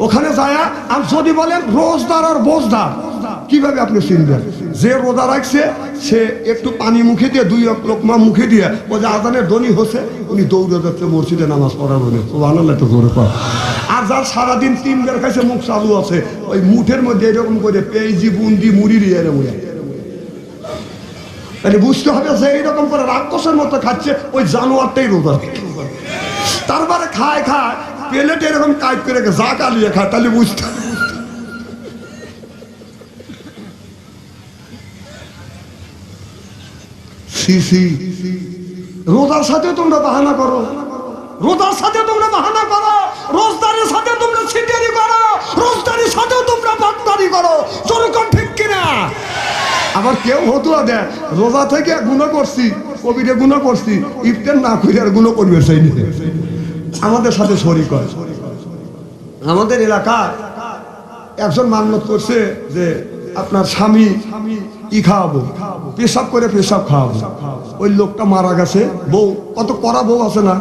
ওখানে যায়। আর যদি বলেন রোজদার আর বোঝদার, কিভাবে আপনি চিনবেন? যে রোজা রাখছে সে একটু পানি মুখে দিয়ে, 2 লোকমা মুখে দিয়ে, ও যে আজানের ধ্বনি হচ্ছে উনি দৌড়ে যাচ্ছে মসজিদে নামাজ পড়ার জন্য। সুবহানাল্লাহ, একটু জোরে পড়া। আর যার সারাদিন 3 বের খাইছে, মুখ চালু আছে, ওই মুঠের মধ্যে এরকম করে পেঁয়াজি, বুন্দি, মুড়ি দিয়ে তাহলে বুঝতে হবে যে এইরকম করে রাক্ষসের মতো খাচ্ছে, ওই জানোয়ারটাই রোজা। তারপরে খায় প্লেটে এরকম কাজ করে যা কালিয়ে খায়, তাহলে বুঝতে হবে। রোজার সাথে তোমরা বাহানা করো, রোজার সাথে তোমরা বাহানা করো, রোজদারের সাথে তোমরা ছিটারি করো, রোজদারের সাথে তোমরা বাটপারি করো। যেরকম ঠিক কিনা? আবার কেউ হতুয়া দেয় রোজা থেকে গুনাহ করছি, কবিরে গুনাহ করছি, ইফতার না করে আর গুনাহ করবে সেই নিয়ে আমাদের সাথে শরীক হয়। আমাদের এলাকায় একজন মান্যত করছে যে আপনার স্বামী ই খাওয়াবো, পেশাব করে পেশাব খাওয়াবো। ওই লোকটা মারা গেছে, বউ কত করা বউ আছে না?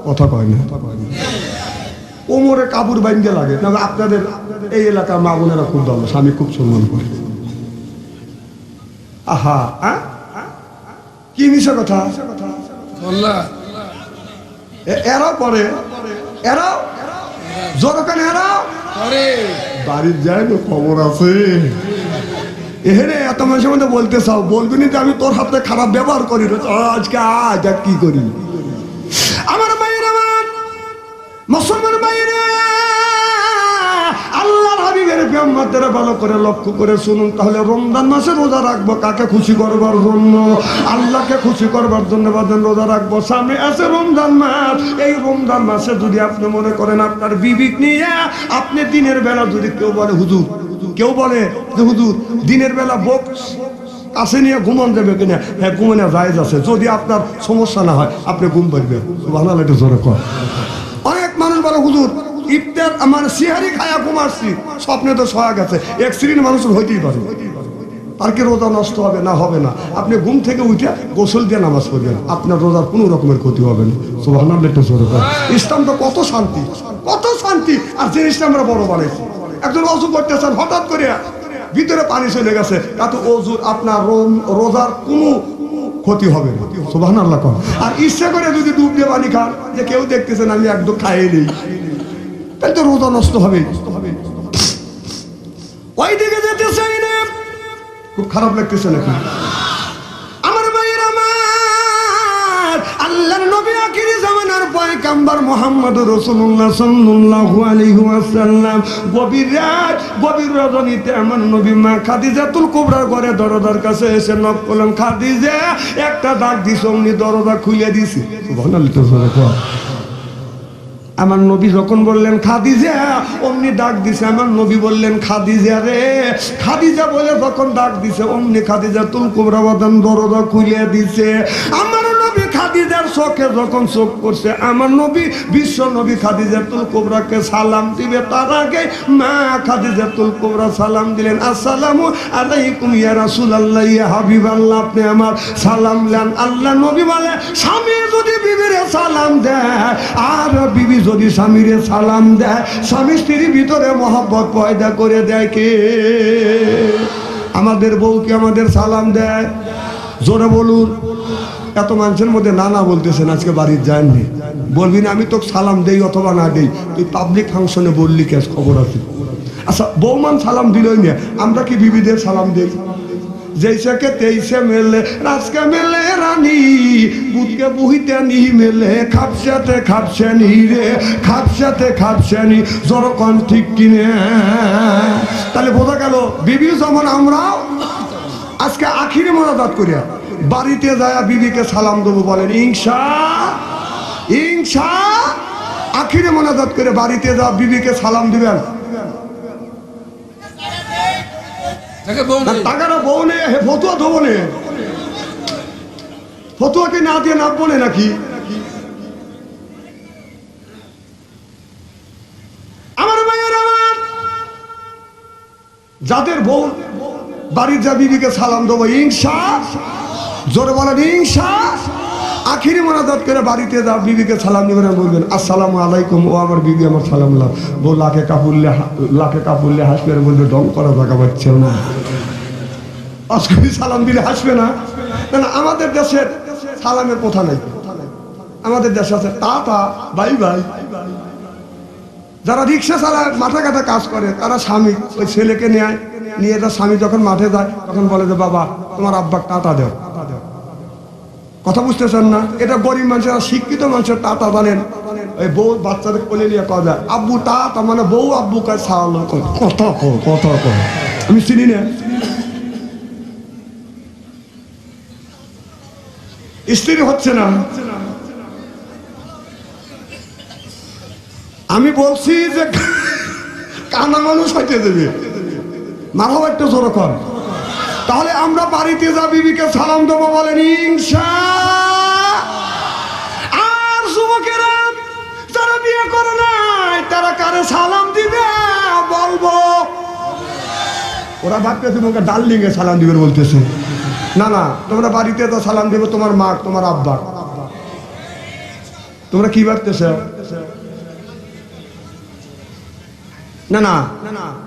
কথা কয় না। কোমরে কাপড় বাইন্দে লাগে। তবে আপনাদের এই এলাকার মা বোনেরা খুব ভালো, স্বামী খুব সম্মান করে। আহা, কি মিশা কথা? এরাও পরে, এরাও জোরকান, এরাও বাড়ির যায় না, খবর আছে। এখানে এত মানুষের মধ্যে বলতে চাও, বলবি না যে আমি তোর হাতে খারাপ ব্যবহার করি, আজকে আজ আর কি করি। আমার ভাইয়ের, আমার মুসলমান ভাইয়েরা, আল্লাহর হাবিবের উম্মতেরা ভালো করে লক্ষ্য করে শুনুন। তাহলে রমজান মাসে রোজা রাখবো কাকে খুশি করবার জন্য? আল্লাহকে খুশি করবার জন্য বাজান রোজা রাখবো। সামনে আছে রমজান মাস। এই রমজান মাসে যদি আপনি মনে করেন আপনার বিবেক নিয়ে আপনি দিনের বেলা, যদি কেউ বলে হুজুর, কেউ বলে যে হুজুর দিনের বেলা বক্স কাছে নিয়ে ঘুমান যাবে কিনা, হ্যাঁ ঘুমানো জায়েজ আছে, যদি আপনার সমস্যা না হয় আপনি ঘুম পারবেন। সুবহানাল্লাহ, একটু জোরে কর। অনেক মানুষ বলে হুজুর ইফতার আমার সিহারি খায়া ঘুমাচ্ছি, স্বপ্নে তো সয়া গেছে। এক শ্রেণীর মানুষের হইতেই পারে, তার কি রোজা নষ্ট হবে না? হবে না। আপনি ঘুম থেকে উঠে গোসল দিয়ে নামাজ পড়বেন, আপনার রোজার কোনো রকমের ক্ষতি হবে না। সুবহানাল্লাহ, একটু জোরে কর। ইসলামটা কত শান্তি, কত শান্তি। আর জিনিসটা আমরা বড় বানাইছি। একজন অজু করতেছেন, হঠাৎ করে ভিতরে পানি চলে গেছে, তাতে অজুর আপনার রোজার কোনো ক্ষতি হবে না। সুবহানাল্লাহ কর। আর ইচ্ছা করে যদি ডুব দিয়ে পানি খান, যে কেউ দেখতেছেন আমি একদম খাইয়ে নেই, তাহলে তো রোজা নষ্ট হবে। ওই দিকে যেতে চাই না, খুব খারাপ লাগতেছে নাকি? আমার ভাইয়ের, আমার আল্লাহর নবী আখিরি জামানার পয়গম্বর মুহাম্মদুর রাসূলুল্লাহ সাল্লাল্লাহু আলাইহি ওয়াসাল্লাম গভীর রাত, গভীর রজনীতে আমার নবী মা খাদিজাতুল কুবরার ঘরে দরজার কাছে এসে নক করলেন। খাদিজা একটা ডাক দিছে, অমনি দরজা খুলে দিছি। সুবহানাল্লাহ। আমার নবী যখন বললেন খাদিজা, অমনি ডাক দিছে। আমার নবী বললেন খাদিজা রে, খাদিজা বলে যখন ডাক দিছে, অমনি খাদিজাতুল কুবরা বাদান দরজা খুলে দিছে। আমার নবী খাদিজার চোখে যখন চোখ করছে, আমার নবী বিশ্ব নবী খাদিজাতুল কুবরাকে সালাম দিবে, তার আগে মা খাদিজাতুল কুবরা সালাম দিলেন। আসসালামু আলাইকুম ইয়া রাসূলুল্লাহ, ইয়া হাবিবাল্লাহ, আপনি আমার সালাম দেন। আল্লাহ নবী বলে, স্বামী যদি বিবিরে সালাম দেয় আর বিবি যদি স্বামীরে সালাম দেয়, স্বামী স্ত্রীর ভিতরে মহব্বত পয়দা করে দেয় কে? আমাদের বউ কি আমাদের সালাম দেয়? জোরে বলুন। এত মানুষের মধ্যে নানা বলতেছেন, আজকে বাড়ির যায়নি, বলবি না আমি তো সালাম দেই অথবা না দেই, তুই পাবলিক ফাংশনে বললি কে? খবর আছে। আচ্ছা, বৌমান সালাম দিলই না, আমরা কি বিবিদের সালাম দেই? जैसे तेईसे मेले राजके मेले रानी बुधके बुहिते नी मेले खापसाते खापसे नी रे खापसाते खापसे नी जरकम ठीक किने ताहले बोझा गेल बिबी जेमन आमराओ आजके आखिरी मोनाजात करिया बाड़ीते जाया बिबिके सालाम देबो बोलेन इंशा इंशा आखिरी मोनाजात करे बाड़ीते जा बिबिके सालाम दिबेन টাকাটা বউ নেই ফতুয়া দেবো নে ফতুয়াকে না দিয়ে নামবো না নাকি আমার ভাইয়ের আমার যাদের বউ বাড়ির যা বিবিকে সালাম দেবো ইনশা জোরে বলেন ইনশা आखिरी मोनाजात करे बाड़ीते जा बीबी के सालाम दिबेन बोलबेन अस्सलामु आलाइकुम ओ आमार बीबी आमार सालाम ला बो लाखे कापुरले हासबे আর বলবে ঢং করা জায়গা পাচ্ছে না আজকে সালাম দিলে হাসবে না না আমাদের দেশের সালামের কথা নাই আমাদের দেশে আছে টাটা বাই বাই যারা রিকশা চালায় মাঠে ঘাটে কাজ করে তারা স্বামী ওই ছেলেকে নিয়ে তার স্বামী যখন মাঠে যায় তখন বলে যে বাবা তোমার আব্বা টাটা দাও কথা বুঝতেছেন না এটা গরিব মানুষেরা শিক্ষিত মানুষের টাটা জানেন ওই বউ বাচ্চাদের কোলে নিয়ে কয় যায় আব্বু টাটা মানে বউ আব্বু কাজ সালাম কথা আমি চিনি না স্ত্রী হচ্ছে না আমি বলছি যে কানা মানুষ হইতে দেবে মারাও একটা জোর কর তাহলে আমরা বাড়িতে যা বিবিকে সালাম দেবো বলেন ইনশা আর যুবকেরা যারা বিয়ে করে নাই তারা কারে সালাম দিবে বলবো ওরা ভাবতে তোমাকে ডার্লিং এ সালাম দিবে বলতেছে না না তোমরা বাড়িতে তো সালাম দিবে তোমার মা তোমার আব্বা তোমরা কি ভাবতেছ না না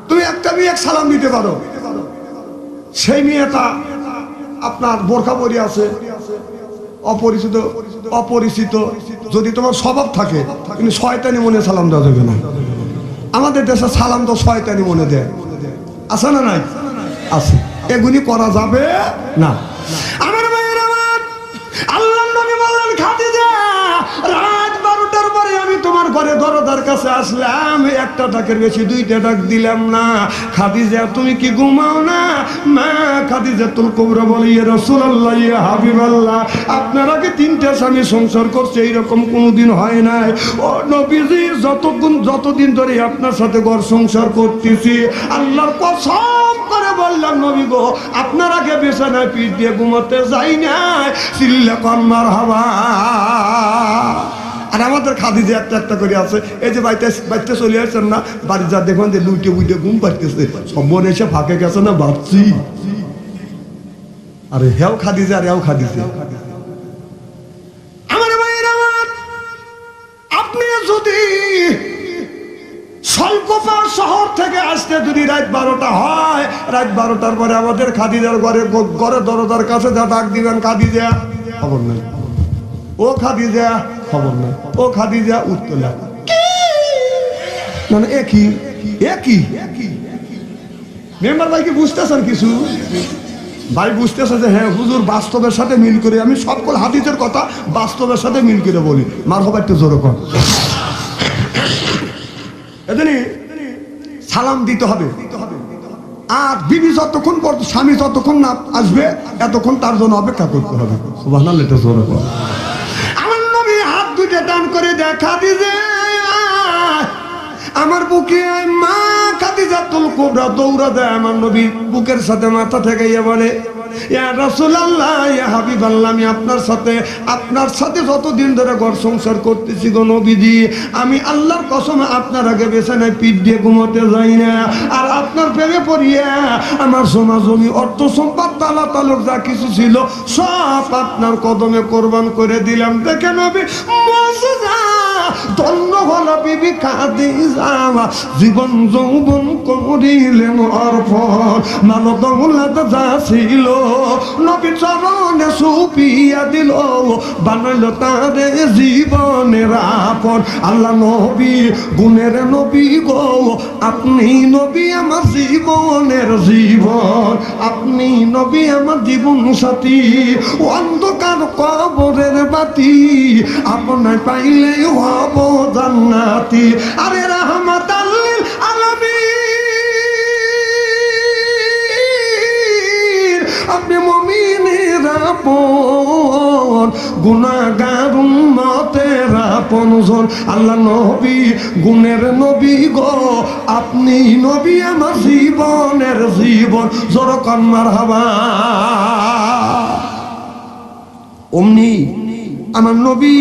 তুমি একটা মেয়ে সালাম দিতে পারো সেই মেয়েটা আপনার বোরখা পরে আছে অপরিচিত যদি তোমার স্বভাব থাকে কিন্তু শয়তানি মনে সালাম দেওয়া যাবে না আমাদের দেশে সালাম তো শয়তানি মনে দেয় আছে না নাই আছে এগুলি করা যাবে না। আমার ভাইয়ের আমার, আল্লাহ নবী বললেন খাদিজা রাত 12টার পরে আমি তোমার ঘরে দরজার কাছে আসলাম, একটা ডাকের বেশি দুইটা ডাক দিলাম না। খাদিজা তুমি কি ঘুমাও না? মা খাদিজাতুল কুবরা বলে ইয়া রাসূলুল্লাহ ইয়া হাবিবাল্লাহ, আপনার আগে 3টা স্বামী সংসার করছে এইরকম কোনোদিন হয় নাই। ও নবীজি যতদিন ধরে আপনার সাথে ঘর সংসার করতেছি আল্লাহর কসম করে বললাম নবী গো, আপনার আগে বিছানায় পিঠ দিয়ে ঘুমাতে যাই নাই। চিল্লা কর মারহাবা। আর আমাদের খাদিজা একটা একটা করে আছে, এই যে বাইতে চলে আসছেন না, বাড়ি যা দেখুন যে লুইটে বুইটে ঘুম পাড়তেছে, সব বোন এসে ফাঁকে গেছে না ভাবছি। আরে হেও খাদিজা, আর হেও খাদিজা। আমার ভাইয়ের আমার, আপনি যদি সলকোপা শহর থেকে আসতে যদি রাত 12টা হয়, রাত 12টার পরে আমাদের খাদিজার ঘরে দরজার কাছে যা ডাক দিবেন, খাদিজা খবর নেই, ও খাদিজা খবর নেই, ও খাদিজা উত্তর না, একই একই। মেম্বার ভাই কি বুঝতেছেন কিছু? ভাই বুঝতেছে যে হ্যাঁ হুজুর বাস্তবের সাথে মিল করে, আমি সকল হাদিসের কথা বাস্তবের সাথে মিল করে বলি। মারহাবা একটু জোরে কর। এজন্য সালাম দিতে হবে। আর বিবি যতক্ষণ স্বামী যতক্ষণ না আসবে এতক্ষণ তার জন্য অপেক্ষা করতে হবে। সুবহানাল্লাহ, এটা জোরে কর। আমার নবী হাত দুইটা টান করে দেখা দিছে আমার বুকে, মা খাদিজাতুল কুবরা দৌড়া দেয় আমার নবীর বুকের সাথে মাথা ঠেকাইয়া বলে ইয়া রাসূলুল্লাহ ইয়া হাবিবাল্লাহ, আমি আপনার সাথে যতদিন ধরে ঘর সংসার করতেছি গো নবীজি, আমি আল্লাহর কসম আপনার আগে বিছানায় পিঠ দিয়ে ঘুমাতে যাই না। আর আপনার প্রেমে পড়িয়া আমার সোনা জমি অর্থ সম্পদ তালা তালুক যা কিছু ছিল সব আপনার কদমে কোরবান করে দিলাম। দেখে নবী মুজিজা, ধন্য হলো বিবি খাদিজা, জীবন যৌবন করিলেন অর্পণ, মাল দৌলত যা ছিল নবী চরণে সুপিয়া দিল, বানাইল তারে জীবনের আপন। আল্লাহ নবী গুণের নবী গো, আপনি নবী আমার জীবনের জীবন, আপনি নবী আমার জীবন সাথী, অন্ধকার কবরের বাতি আপনায় পাইলে হব জান্নাতি। আরে রাহমাতাল লিল আলামিন, আপনি মুমিনের আপন, গুনাহগার উম্মতের আপনজন। আল্লাহ নবী গুণের নবী গো, আপনি নবী আমার জীবনের জীবন। জোরকান মারহাবা। অমনি আমার নবী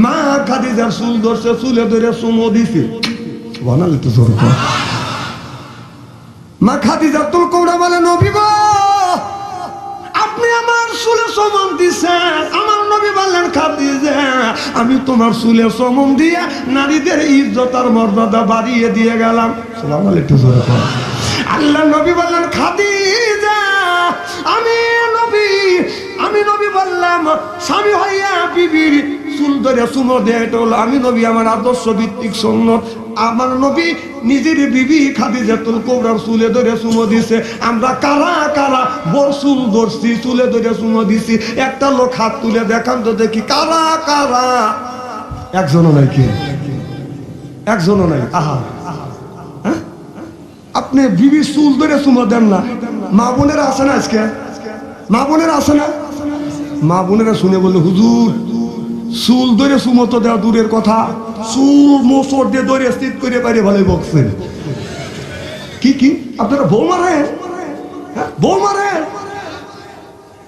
মা খাদিজার চুল ধরছে, চুলে ধরে চুমো দিছে। সুবহানাল্লাহ, তো জোরে কর। মা খাদিজাতুল কুবরা বলে নবী গো, আপনি আমার চুলে চুমো দিছেন। আমার নবী বললেন খাদিজা, আমি তোমার চুলে চুমো দিয়ে নারীদের ইজ্জত আর মর্যাদা বাড়িয়ে দিয়ে গেলাম। সুবহানাল্লাহ, তো জোরে কর। আল্লাহ নবী বললেন খাদিজা, আমি নবী বললাম স্বামী হইয়া বিবির চুল ধরে চুমো দেয়, এটা হলো আমি নবী আমার আদর্শ ভিত্তিক সুন্নাত। আমার নবী নিজের বিবি খাদিজাতুল কুবরার চুলে ধরে চুমো দিছে। আমরা কারা কারা বড় চুল ধরছি, চুলে ধরে চুমো দিছি? একটা লোক হাত তুলে দেখান তো দেখি কারা কারা। একজনও নাই। কি একজনও নাই? আহা, আপনি বিবি চুল ধরে চুমো দেন না? মা বোনেরা আছে না আজকে? মা বোনেরা আছে না? মা বোনেরা শুনে বললো হুজুর চুল ধরে চুমো তো দেওয়া দূরের কথা, চুল মোচড় দিয়ে ধরে স্থিত করে বাইরে ভালোই বকছেন। কি আপনারা বউ মারেন? বউ মারেন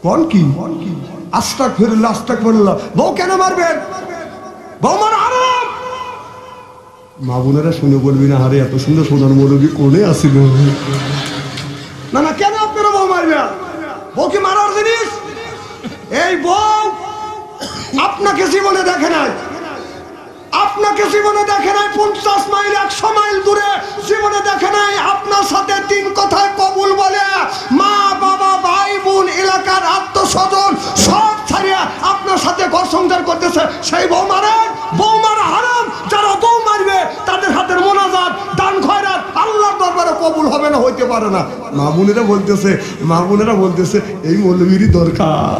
কোন কি? আস্তাগফিরুল্লাহ, আস্তাগফিরুল্লাহ। বউ কেন মারবেন? বউ মারা হারাম। মা বোনেরা শুনে বলবি না আরে এত সুন্দর সোনার মৌলবী কোনে আসিল? না না, কেন আপনারা বউ মারবেন? বউ কি মারার জিনিস? এই বউ আপনাকে জীবনে দেখে নাই, আপনাকে জীবনে দেখে নাই 50 মাইল 100 মাইল দূরে জীবনে দেখে নাই। আপনার সাথে 3 কথায় কবুল বলে মা বাবা ভাই বোন এলাকার আত্মস্বজন সব ছাড়িয়ে আপনার সাথে ঘর সংসার করতেছে, সেই বউ মারেন? বউ মারা হারাম। যারা বউ মারবে তাদের হাতের মোনাজাত দান খয়রাত আল্লাহর দরবারে কবুল হবে না, হইতে পারে না। মা বোনেরা বলতেছে এই মৌলবীরই দরকার।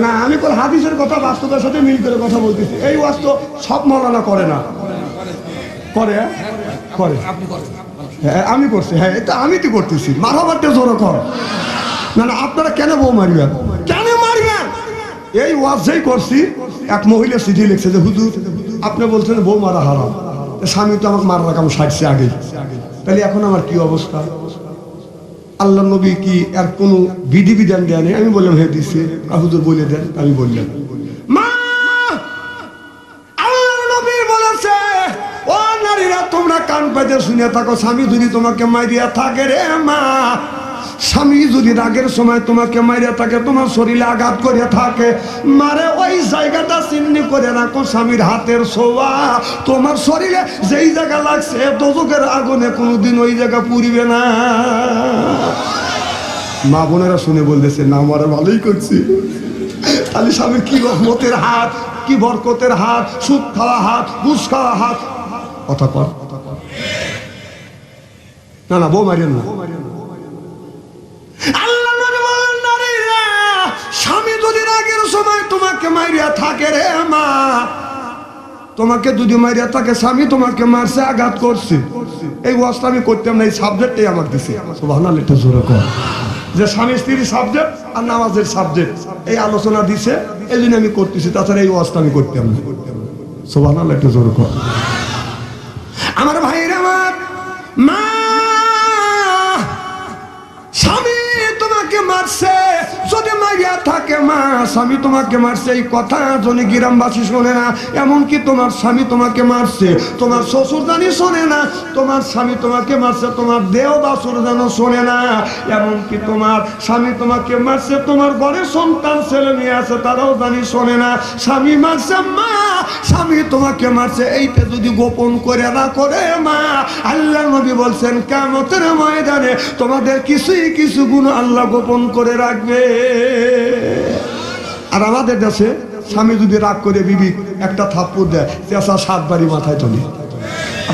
না আমি কোন হাদিসের কথা বাস্তবের সাথে মিল করে কথা বলতেছি। এই ওয়াজ তো সব মৌলানা করে না, করে করে হ্যাঁ আমি করছি, হ্যাঁ এটা আমি তো করতেছি। মারামারটা জোরে কর না। না আপনারা কেন বউ মারবেন, কেন মারবেন? এই ওয়াজ যেই করছি এক মহিলা চিঠি লিখছে যে হুজুর আপনি বলছেন বউ মারা হারাম, স্বামী তো আমাকে মারা রাখাম সাজছে আগে, তাহলে এখন আমার কি অবস্থা? আল্লাহ নবী কি আর কোন বিধি বিধান দেয় নেই? আমি বললাম হ্যাঁ দিচ্ছে। হুজুর বলে দেন। আমি বললাম মা আল্লাহ নবী বলেছে ও নারীরা তোমরা কান পাইতে শুনে থাকো, স্বামী যদি তোমাকে মাইরিয়া থাকে রে মা, স্বামী যদি রাগের সময় তোমাকে মাইরিয়া থাকে, তোমার শরীরে আঘাত করে থাকে, মারে ওই জায়গাটা চিহ্নি করে রাখো স্বামীর হাতের ছোঁয়া। তোমার শরীরে যেই জায়গা লাগছে দোজখের আগুনে কোনোদিন ওই জায়গা পুড়িবে না। মা বোনেরা শুনে বলতেছে না আমারে ভালোই করছি। তাহলে স্বামীর কি রহমতের হাত, কি বরকতের হাত, সুদ খাওয়া হাত, ঘুষ খাওয়া হাত। কথা কর না না বউ মারিয়েন না। আল্লাহ নবী বলেন নারীরা স্বামী যদি রাগের সময় তোমাকে মারিয়া থাকে রে মা, তোমাকে যদি মারিয়া থাকে, স্বামী তোমাকে মারছে আঘাত করছে, এই ওয়াজটা আমি করতাম না, এই সাবজেক্টটাই আমার দিছে। সুবহানাল্লাহ একটু জোরে কর। যে স্বামী স্ত্রীর সাবজেক্ট আর নামাজের সাবজেক্ট এই আলোচনা দিছে, এই জন্য আমি করতেছি, তাছাড়া এই ওয়াজটা আমি করতাম না। সুবহানাল্লাহ একটু জোরে কর। আমার ভাইরা আমার মা স্বামী তোমাকে মারছে যদি মারিয়া থাকে মা, স্বামী তোমাকে মারছে এই কথা যদি গ্রামবাসী শোনে না, এমনকি তোমার স্বামী তোমাকে মারছে তোমার শ্বশুর জানি শোনে না, তোমার স্বামী তোমাকে মারছে তোমার দেহ বাসুর যেন শোনে না, এমনকি তোমার স্বামী তোমাকে মারছে তোমার ঘরে সন্তান ছেলে মেয়ে আছে তারাও জানি শোনে না। স্বামী মারছে মা, স্বামী তোমাকে মারছে এইটা যদি গোপন করে না করে মা, আল্লাহ নবী বলছেন কিয়ামতের ময়দানে তোমাদের কিছু গুণ আল্লাহ গোপন করে রাখবে। আর আমাদের দেশে স্বামী যদি রাগ করে বিবি একটা থাপ্পড় দেয়, চেঁচা 7 বাড়ি মাথায় তোলে,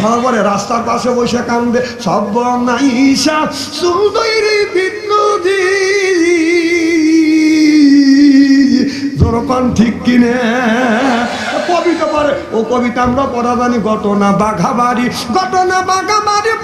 তারপরে রাস্তার পাশে বসে কান্দে সব নাইসা সুন্দরী বিদ্যুৎ জোরপান ঠিক কিনে কবিতা পড়ে। ও কবিতা আমরা পড়া জানি ঘটনা বাঘাবাড়ি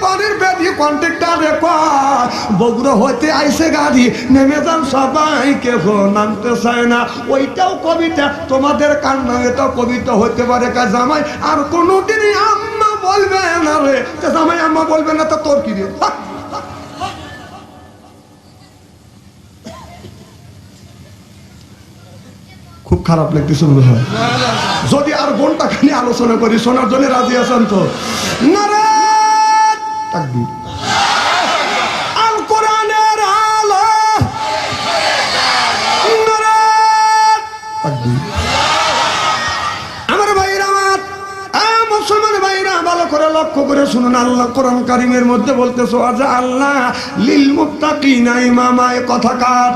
পরের বেদি কন্ট্রাক্টরে কয় বগুড়া হইতে আইসে গাড়ি নেমে যান সবাই, কেউ নামতে চায় না। ওইটাও কবিতা, তোমাদের কান্না এটাও কবিতা হইতে পারে। জামাই আর কোনোদিনই আম্মা বলবে না রে, জামাই আম্মা বলবে না, তা তোর কি রে? খুব খারাপ লাগতেছে মনে হয়। যদি আর ঘন্টা খালি আলোচনা করি শোনার জন্য রাজি আছেন তো? নারায়ে তাকবীর। আল কোরআনের আলো নারায়ে তাকবীর। আমার ভাইরা আমার মুসলমান ভাইরা ভালো করে লক্ষ্য করে শুনুন, আল্লাহ কোরআন কারীমের মধ্যে বলতেছে আজ আল্লাহ লিল মুত্তাকিনা ইমামা। এ কথা কার?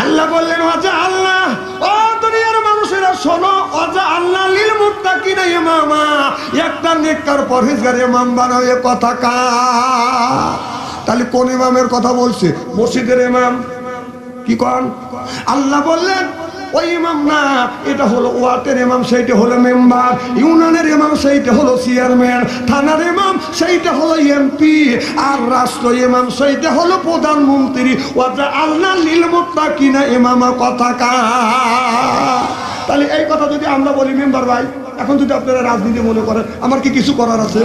আল্লাহ বললেন ওয়াজা আল্লাহ ও দুনিয়ার মানুষেরা শোনো, ওয়াজা আল্লাহ লিল মুত্তাকিনা ইমামা, একটা নেককার পরহেজগার ইমাম বানাও। এ কথা কার? তাহলে কোন ইমামের কথা বলছে? মসজিদের ইমাম। কি কোন? আল্লাহ বললেন ওই ইমাম না, এটা হলো ওয়ার্ডের ইমাম, সেইটা হলো মেম্বার, ইউনিয়নের ইমাম সেইটা হলো চেয়ারম্যান, থানার ইমাম সেইটা হলো এমপি, আর রাষ্ট্র ইমাম সেইটা হলো প্রধানমন্ত্রী। ওয়াজা আল্লাহ লিল মুত্তাকিনা ইমামা কথা কার? তাহলে এই কথা যদি আমরা বলি মেম্বার ভাই, এখন যদি আপনারা রাজনীতি মনে করেন আমার কি কিছু করার আছে?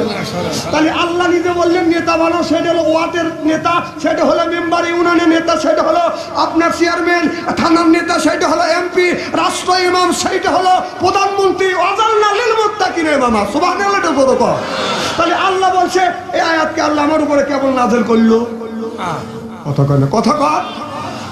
তাহলে আল্লাহ নিজে বললেন নেতা বানাও, সেটা হলো ওয়ার্ডের নেতা, সেটা হলো মেম্বার, ইউনিয়নের নেতা সেটা হলো আপনার চেয়ারম্যান, থানার নেতা সেটা হলো এমপি, রাষ্ট্র ইমাম সেইটা হলো প্রধানমন্ত্রী। ওয়াজাল্লাহ লিল মুত্তাকিনা ইমামা। সুবহানাল্লাহ বলো তো। তাহলে আল্লাহ বলছে এই আয়াতকে আল্লাহ আমার উপরে কেবল নাযিল করলো। কথা কয় না, কথা কয়।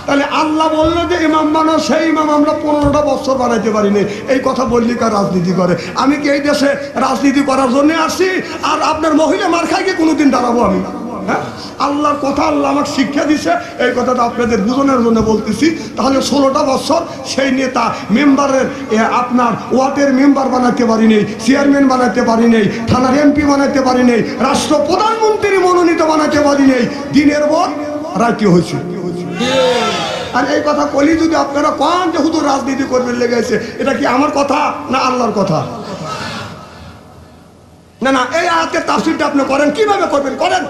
তাহলে আল্লাহ বললো যে ইমাম বানাও, সেই ইমাম আমরা 15টা বছর বানাইতে পারিনি। এই কথা বললি কার রাজনীতি করে? আমি কি এই দেশে রাজনীতি করার জন্য আসি? আর আপনার মহিলা মার খাইকে কোনোদিন দাঁড়াবো আমি? হ্যাঁ, আল্লাহর কথা আল্লাহ আমাকে শিক্ষা দিছে, এই কথাটা আপনাদের বুঝানোর জন্য বলতেছি। তাহলে 16টা বছর সেই নেতা মেম্বারের আপনার ওয়ার্ডের মেম্বার বানাতে পারি নেই, চেয়ারম্যান বানাতে পারি নেই, থানার এমপি বানাতে পারি নেই, রাষ্ট্র প্রধানমন্ত্রী মনোনীত বানাতে পারি নেই, দিনের পর রাজ্য হয়েছে। আর এই কথা কলি যদি আপনারা কোন যে হুজুর রাজনীতি করবেন লেগেছে, এটা কি আমার কথা না আল্লাহর কথা? না না, এই আয়াতের তাফসীরটা আপনি করেন, কিভাবে করবেন করেন।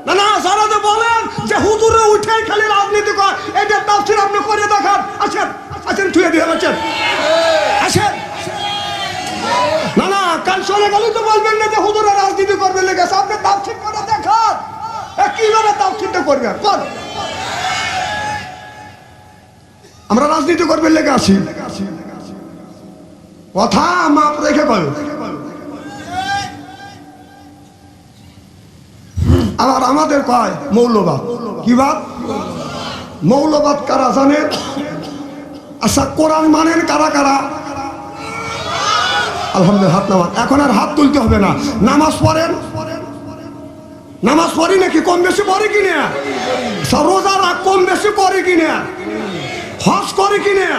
না না, যারা যে বলেন যে হুজুরে উঠেই খালি রাজনীতি কর, এটার তাফসীর আপনি করে দেখান। আসেন আসেন, ছুঁয়ে দিয়ে আসেন, আসেন। না না, কাল চলে গেলে তো বলবেন না যে হুজুরে রাজনীতি করবেন লেগেছে, আপনি তাফসীর করে দেখান। কিভাবে তাফসীরটা করবেন কর। আমরা রাজনীতি করবেন লেগে আসি, কথা মাপ রেখে কয়। আবার আমাদের কয় মৌলবাদ। কি বাদ? মৌলবাদ কারা জানেন? আচ্ছা, কোরআন মানেন কারা কারা? আলহামদুলিল্লাহ, হাত নামান। এখন আর হাত তুলতে হবে না। নামাজ পড়েন? নামাজ পড়ি নাকি? কম বেশি পড়ি কিনা? রোজা রাখ কম বেশি পড়ি কিনা? হজ করে কিনা?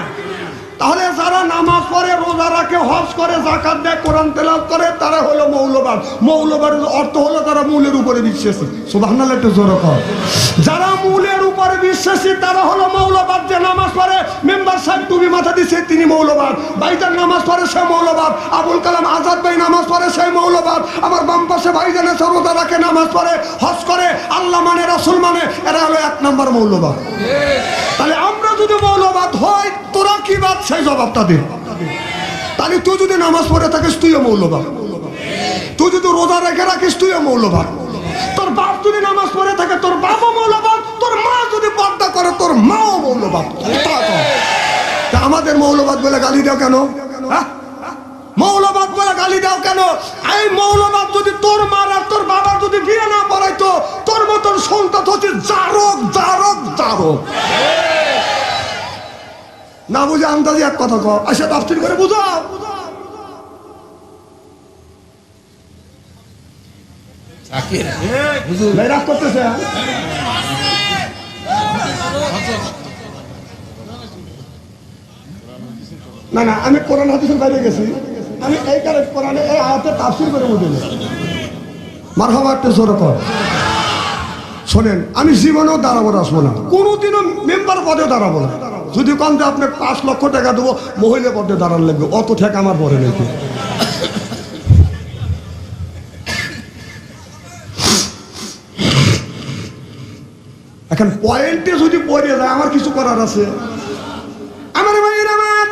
তাহলে যারা নামাজ পড়ে, রোজা রাখে, হজ করে, যাকাত দেয়, কোরআন তেলাওয়াত করে, তারা হলো মৌলবাদ। মৌলবাদের অর্থ হলো তারা মূলের উপরে বিশ্বাসী। সুবহানাল্লাহ, একটু জোরে কর। যারা মূলের উপরে বিশ্বাসী তারা হলো মৌলবাদ। যে নামাজ পড়ে, মেম্বার সাহেব টুপি মাথা দিচ্ছে, তিনি মৌলবাদ। ভাইজান নামাজ পড়ে, সে মৌলবাদ। আবুল কালাম আজাদ ভাই নামাজ পড়ে, সেই মৌলবাদ। আমার বাম পাশে ভাইজান আছে, রোজা রাখে, নামাজ পড়ে, হজ করে, আল্লাহ মানে, রাসূল মানে, এরা হলো 1 নম্বর মৌলবাদ। তাহলে আমরা যদি মৌলবাদ হই, তোরা কি বাদ সেই জবাবটা দে। তাহলে তুই যদি নামাজ পড়ে থাকিস, তুইও মৌলবাদ। তুই যদি রোজা রেখে রাখিস, তুইও মৌলবাদ। তোর বাপ যদি নামাজ পড়ে থাকে, তোর বাপও মৌলবাদ। তোর মা যদি পর্দা করে, তোর মাও মৌলবাদ। আমাদের মৌলবাদ বলে গালি দাও কেন? হ্যাঁ, মৌলবাদ বলে গালি দাও কেন? এই মৌলবাদ যদি তোর মার আর তোর বাবার যদি বিয়ে না পড়াইতো, তোর মতন সন্তান হচ্ছে জারক জারক জারক। না বুঝে আন্দাজে এক কথা কও, আসে তাফসীর করে বুঝাও। জাকির হুজুর ভাই রাগ করতেছে। না না, আমি কোরআন হাদিসের বাইরে গেছি। আমি এই কারণে কোরআনে এই আয়াতের তাফসীর করে বুঝিনি। মারহাবা, একটু জোরে কর। শোনেন, আমি জীবনেও দাঁড়াবো না, আসবো না, কোনোদিনও মেম্বার পদে দাঁড়াবো না। যদি কম যে আপনাকে 5 লক্ষ টাকা দেবো, মহিলা পদে দাঁড়ান লাগবে, অত ঠেকা আমার পরে নাকি। এখন পয়েন্টে যদি পড়ে যায়, আমার কিছু করার আছে। আমার ভাইয়ের, আমার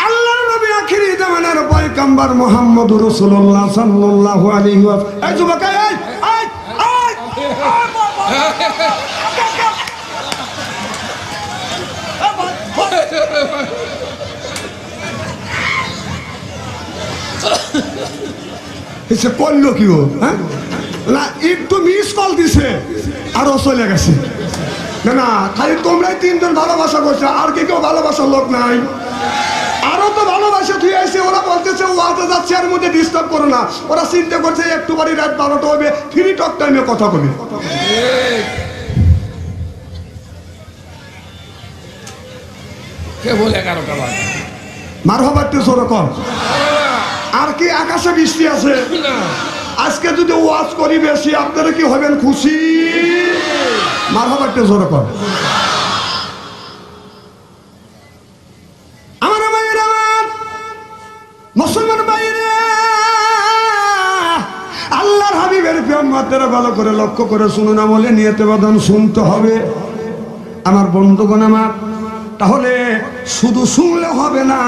আল্লাহর নবী আখিরি জামানার পয়গম্বর মুহাম্মদুর রাসূলুল্লাহ সাল্লাল্লাহু আলাইহি ওয়াসাল্লাম। এই যুবক, এই এসে করলো কি ও? হ্যাঁ, না একটু মিস কল দিছে আরো চলে গেছে। না না, খালি তোমরাই 3 জন ভালোবাসা করছো, আর কি কেউ ভালোবাসার লোক নাই? আরো তো ভালোবাসা তুই এসে ওরা বলতেছে ওয়াতে যাচ্ছে, এর মধ্যে ডিস্টার্ব করো না। ওরা চিন্তা করছে একটু বাড়ি রাত 12টা হবে, ফ্রি টক টাইমে কথা বলি। কে বলে 11টা বাজে? মারহাবা, একটু জোরে কর। আর কি আকাশে বৃষ্টি আছে? আজকে যদি ওয়াজ করি বেশি, আপনারা কি হবেন খুশি? মারহাবা, একটু জোরে কর। আমার ভাইয়েরা, আমার মুসলমান ভাইয়েরা, আল্লাহর হাবিবের প্রেমমাত্রা ভালো করে লক্ষ্য করে শুনুন, আমলে নিয়তে বাদন শুনতে হবে। আমার বন্ধুগণ আমার, তাহলে শুধু শুনলে হবে না,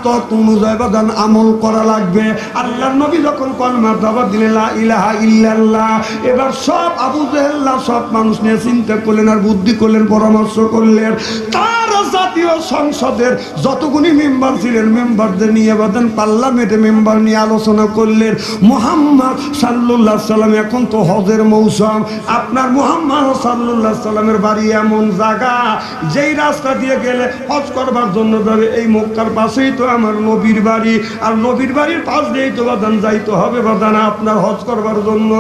তত অনুযায়ী বাদান আমল করা লাগবে। আল্লাহর নবী যখন কলমা দাওয়াত দিলেন লা ইলাহা ইল্লাল্লাহ, এবার সব আবু জেহেল সব মানুষ নিয়ে চিন্তা করলেন আর বুদ্ধি করলেন, পরামর্শ করলেন। তার জাতীয় সংসদের যতগুলি মেম্বার ছিলেন, মেম্বারদের নিয়ে বাদান পার্লামেন্টে মেম্বার নিয়ে আলোচনা করলেন। মুহাম্মদ সাল্লাল্লাহু আলাইহি সাল্লাম, এখন তো হজের মৌসুম, আপনার মুহাম্মদ সাল্লাল্লাহু আলাইহি সাল্লামের বাড়ি এমন জায়গা, যেই রাস্তা দিয়ে গেলে হজ করবার জন্য যাবে, এই মক্কার পাশেই তো আমার নবীর বাড়ি, আর নবীর বাড়ির পাশ দিয়েই তো বাদান যাইতে হবে বাদান আপনার হজ করবার জন্য।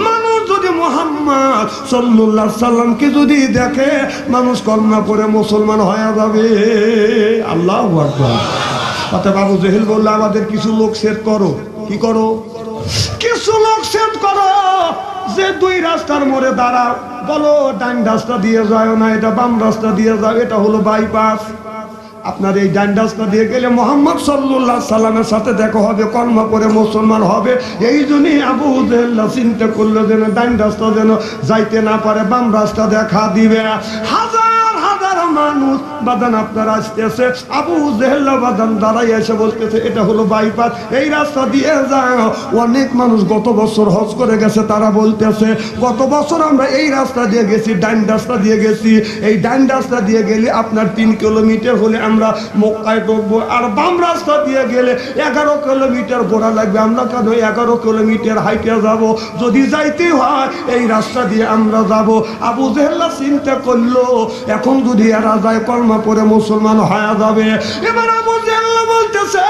মানুষ যদি মুহাম্মদ সাল্লাল্লাহু আলাইহি সাল্লামকে যদি দেখে মানুষ কলমা পড়ে মুসলমান হয়ে যাবে। আল্লাহু আকবার। অতএব আবু জেহেল বলল, আমাদের কিছু লোক সেট করো। কি করো? কিছু লোক সেট করো যে দুই রাস্তার মোড়ে দাঁড়াও, বলো ডান রাস্তা দিয়ে যায় না, এটা বাম রাস্তা দিয়ে যাও, এটা হলো বাইপাস। আপনার এই ডান রাস্তা দিয়ে গেলে মুহাম্মদ সাল্লাল্লাহু আলাইহি সাল্লামের সাথে দেখা হবে, কলমা পড়ে মুসলমান হবে। এই জন্যই আবু জেহেল চিন্তা করলো যেন ডান রাস্তা যেন যাইতে না পারে, বাম রাস্তা দেখা দিবে। হাজার হাজার মানুষ বাদান আপনার আসতেছে, আবু জেহেল বাদান দাঁড়াই এসে বলতেছে এটা হলো বাইপাস, এই রাস্তা দিয়ে যাও। অনেক মানুষ গত বছর হজ করে গেছে, তারা বলতেছে গত বছর আমরা এই রাস্তা দিয়ে গেছি, ডান রাস্তা দিয়ে গেছি। এই ডান রাস্তা দিয়ে গেলে আপনার 3 কিলোমিটার হলে আমরা মক্কায় ঢুকবো, আর বাম রাস্তা দিয়ে গেলে 11 কিলোমিটার ঘোরা লাগবে, আমরা কেন 11 কিলোমিটার হাইটে যাব? যদি যাইতে হয় এই রাস্তা দিয়ে আমরা যাব। আবু জেহেল চিন্তা করলো এখন যদি এরা যায় কলমা পড়ে মুসলমান হয়ে যাবে। এবার আবু জেহেল বলতেছে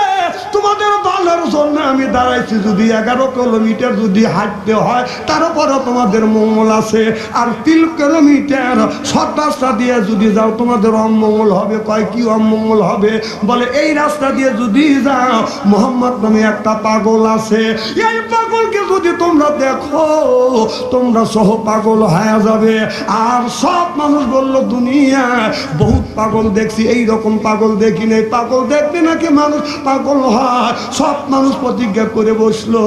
তোমাদের দলের জন্য আমি দাঁড়াইছি, যদি 11 কিলোমিটার যদি হাঁটতে হয় তারপরে তোমাদের মঙ্গল আছে, আর 3 কিলোমিটার সৎ রাস্তা দিয়ে যদি যাও তোমাদের অমঙ্গল হবে। কয় কি অমঙ্গল হবে? বলে এই রাস্তা দিয়ে যদি যাও মোহাম্মদ নামে একটা পাগল আছে, এই পাগলকে যদি তোমরা দেখো তোমরা সহ পাগল হয়ে যাবে। আর সব মানুষ বলল দুনিয়ায় বহুত পাগল দেখছি, এই রকম পাগল দেখি নাই। পাগল দেখতে নাকি মানুষ পাগল হয়। সব মানুষ প্রতিজ্ঞা করে বসলো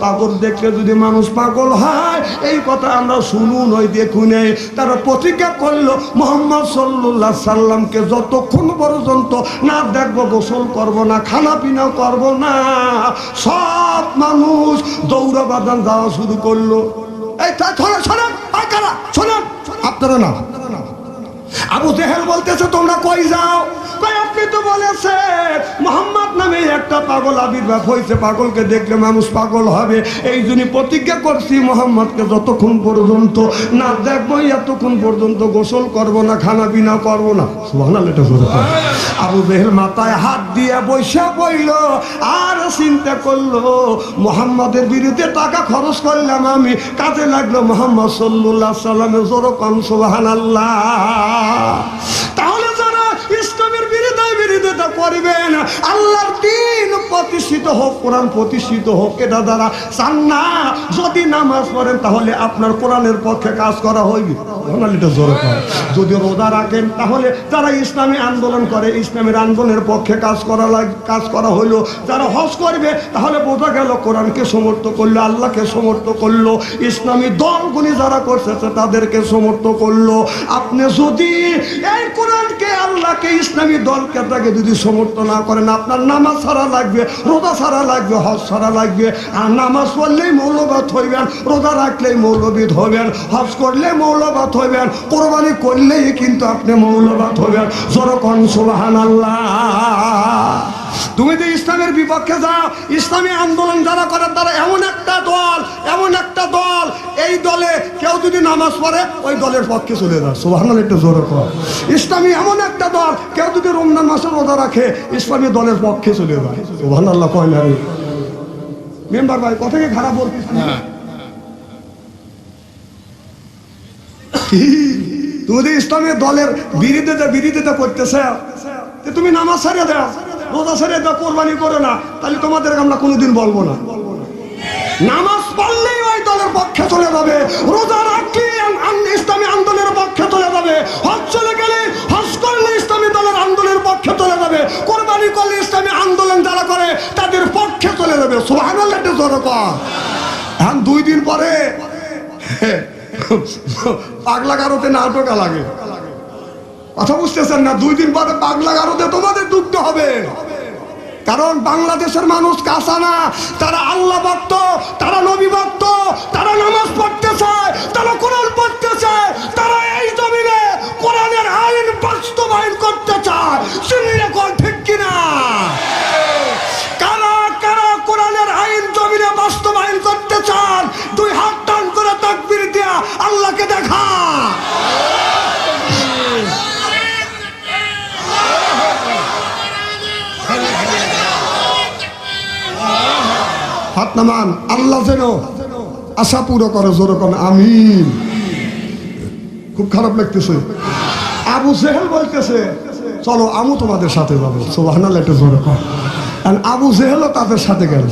পাগল দেখলে যদি মানুষ পাগল হয়, এই কথা আমরা শুনু নয় দেখু নেই। তারা প্রতিজ্ঞা করলো মুহাম্মদ সাল্লাল্লাহু আলাইহি সাল্লামকে যতক্ষণ পর্যন্ত না দেখবো গোসল করব না, খানা পিনা করব না। সব মানুষ দৌড়া বাদান যাওয়া শুরু করলো। এই শোনেন, শোনেন আপনারা না। আবু জেহেল বলতেছে তোমরা কই যাও? আপনি তো বলেছেন মুহাম্মদ নামে একটা পাগল আবির্ভাব হয়েছে, পাগলকে দেখলে মানুষ পাগল হবে। এই জন্য প্রতিজ্ঞা করছি মুহাম্মদকে যতক্ষণ পর্যন্ত না দেখবো এতক্ষণ পর্যন্ত গোসল করব না, খানা পিনা করবো না। সুবহানাল্লাহ। আবু জেহেল মাথায় হাত দিয়ে বৈশা পড়ল আর চিন্তা করলো মুহাম্মদের বিরুদ্ধে টাকা খরচ করলাম আমি, কাজে লাগলো মুহাম্মদ সাল্লাল্লাহু আলাইহি সাল্লামের। জোরে কোন সুবহানাল্লাহ। তাহলে যারা ইসলামের বিরোধিতা করবেন, আল্লাহর দ্বীন প্রতিষ্ঠিত হোক, কোরআন প্রতিষ্ঠিত হোক, এটা দ্বারা চান না। যদি নামাজ পড়েন তাহলে আপনার কোরআনের পক্ষে কাজ করা হইবে। যদি রোজা রাখেন তাহলে যারা ইসলামী আন্দোলন করে ইসলামের আন্দোলনের পক্ষে কাজ করা হইলো। যারা হজ করবে তাহলে বোঝা গেল কোরআনকে সমর্থন করলো, আল্লাহকে সমর্থন করলো। ইসলামী দলগুলি যারা করছে তাদেরকে সমর্থন করলো। আপনি যদি এই কোরআনকে, আল্লাহকে, ইসলামী দলকে তাকে যদি সমর্থন না করেন, আপনার নামাজ ছাড়া লাগবে, রোজা ছাড়া লাগবে, হজ ছাড়া লাগবে। আর নামাজ পড়লেই মৌলবাদ হইবেন, রোজা রাখলেই মৌলবাদ হইবেন, হজ করলে মৌলবাদ হইবেন, কোরবানি করলেই কিন্তু আপনি মৌলবাদ হইবেন। যেরকম সুবহানাল্লাহ। তুমি যে ইসলামের বিপক্ষে যাও, ইসলামী আন্দোলন যারা করে তারা এমন একটা দল, এই দলে কেউ যদি নামাজ পড়ে ওই দলের পক্ষে চলে যায়। সুবহানাল্লাহ। একটু জোরে কর। ইসলামী এমন একটা দল, কেউ যদি রমজান মাসে রোজা রাখে ইসলামী দলের পক্ষে চলে যায়। সুবহানাল্লাহ। কয় না মেম্বার ভাই, কথা কি খারাপ বলছিস না? তুমি যদি ইসলামের দলের বিরোধিতা করতেছে, তুমি নামাজ ছাড়িয়ে দাও, রোজা ছাড়িয়ে দাও, কোরবানি করো না, তাহলে তোমাদেরকে আমরা কোনোদিন বলবো না। নামাজ পড়লেই ওই দলের পক্ষে চলে যাবে, রোজা রাখলে ইসলামী আন্দোলনের পক্ষে চলে যাবে, হজ চলে গেলে হজ করলে ইসলামী দলের আন্দোলনের পক্ষে চলে যাবে, কোরবানি করলে ইসলামী আন্দোলন যারা করে তাদের পক্ষে চলে যাবে। সুবহানাল্লাহ। এখন 2 দিন পরে পাগলা গারোতে না ঢোকা লাগে। কথা বুঝতেছেন না? 2 দিন পরে পাগলা গারোতে তোমাদের ডুবতে হবে। কারণ বাংলাদেশের মানুষ কাঁচা না, তারা আল্লাহ ভক্ত, তারা নবী ভক্ত, তারা নামাজ পড়তে চায়, তারা কোরআন পড়তে চায়, তারা এই জমিনে কোরআনের আইন বাস্তবায়ন করতে চায়। শুনলে কোন ঠিক কিনা? কারা কারা কোরআনের আইন জমিনে বাস্তবায়ন করতে চান? 2 হাত টান করে তাকবীর দিয়া আল্লাহকে দেখা। হাত নামান। আল্লাহ যেন আশা পুরো করো, যেরকম আমিন। খুব খারাপ লাগতেছে। আবু জেহেল বলতেছে চলো আমু তোমাদের সাথে যাবো, সুবহানাল্লাহ, একটু জোরে কর। আর আবু জেহেলও তাদের সাথে গেল।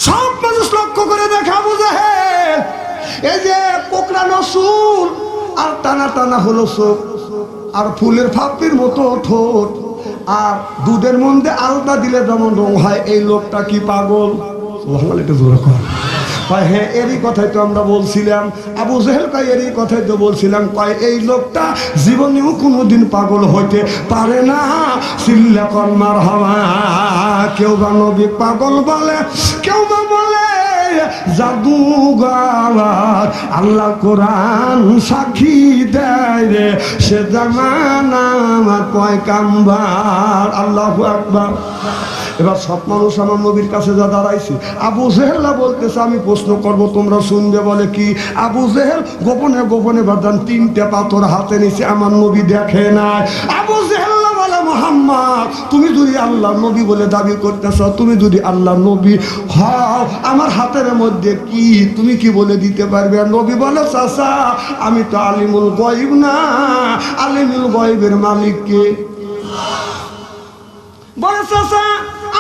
সব মানুষ লক্ষ্য করে দেখে আবু জেহেল এই যে কোকড়ানো চুল আর টানা টানা হলো চোখ আর ফুলের ফাঁপির মতো ঠোঁট আর দুধের মধ্যে আলতা দিলে যেমন রং হয়, এই লোকটা কি পাগল? সুবহানাল্লাহ, একটু জোরে কর। কয় হ্যাঁ, এরই কথাই তো আমরা বলছিলাম। আবু জেহেল কয় এরই কথাই তো বলছিলাম। কয় এই লোকটা জীবনেও কোনোদিন পাগল হইতে পারে না। সিল্লাকন মারহাবা। কেউ বা নবী পাগল বলে, কেউ বা বলে জাদুঘর। আল্লাহ কোরআন সাক্ষী দেয় রে, সে জামানা আমার পয়গাম্বার। আল্লাহু আকবার। এবার সব মানুষ আমার নবীর কাছে যা দাঁড়াইছে, আবু জেহেল বলতেছে আমি প্রশ্ন করব, তোমরা শুনবে। বলে কি? আবু জেহেল গোপনে গোপনে বাদান 3টে পাথর হাতে নিছে, আমার নবী দেখে নাই। আবু জেহেল বলে মুহাম্মদ, তুমি যদি আল্লাহ নবী বলে দাবি করতেছ, তুমি যদি আল্লাহ নবী হও, আমার হাতের মধ্যে কি তুমি কি বলে দিতে পারবে? নবী বলে চাচা আমি তো আলিমুল গায়ব না, আলিমুল গায়বের মালিক কে? বলে চাচা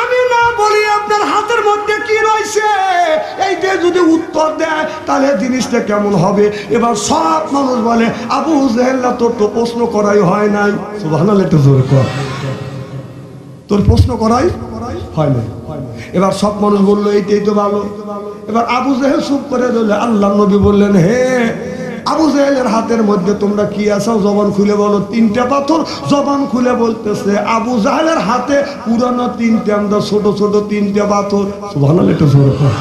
আমি না বলি আপনার হাতের মধ্যে কি রয়েছে, এইটা যদি উত্তর দেয় তাহলে জিনিসটা কেমন হবে? এবার সব মানুষ বলে আবু জেহেল তোর তো প্রশ্ন করাই হয় নাই। সুবহানাল্লাহ, একটু জোরে কর। তোর প্রশ্ন করাই হয় নাই। এবার সব মানুষ বললো এইটাই তো ভালো। এবার আবু জেহেল চুপ করে রইল। আল্লাহ নবী বললেন হে আবু জেহেলের হাতের মধ্যে তোমরা কি আছো? জবান খুলে বলো। 3টে পাথর। জবান খুলে বলতেছে আবু জেহেলের হাতে পুরানো 3টে আমরা ছোট ছোট 3টে পাথর। সুবহানাল্লাহ, একটু জোরে কর।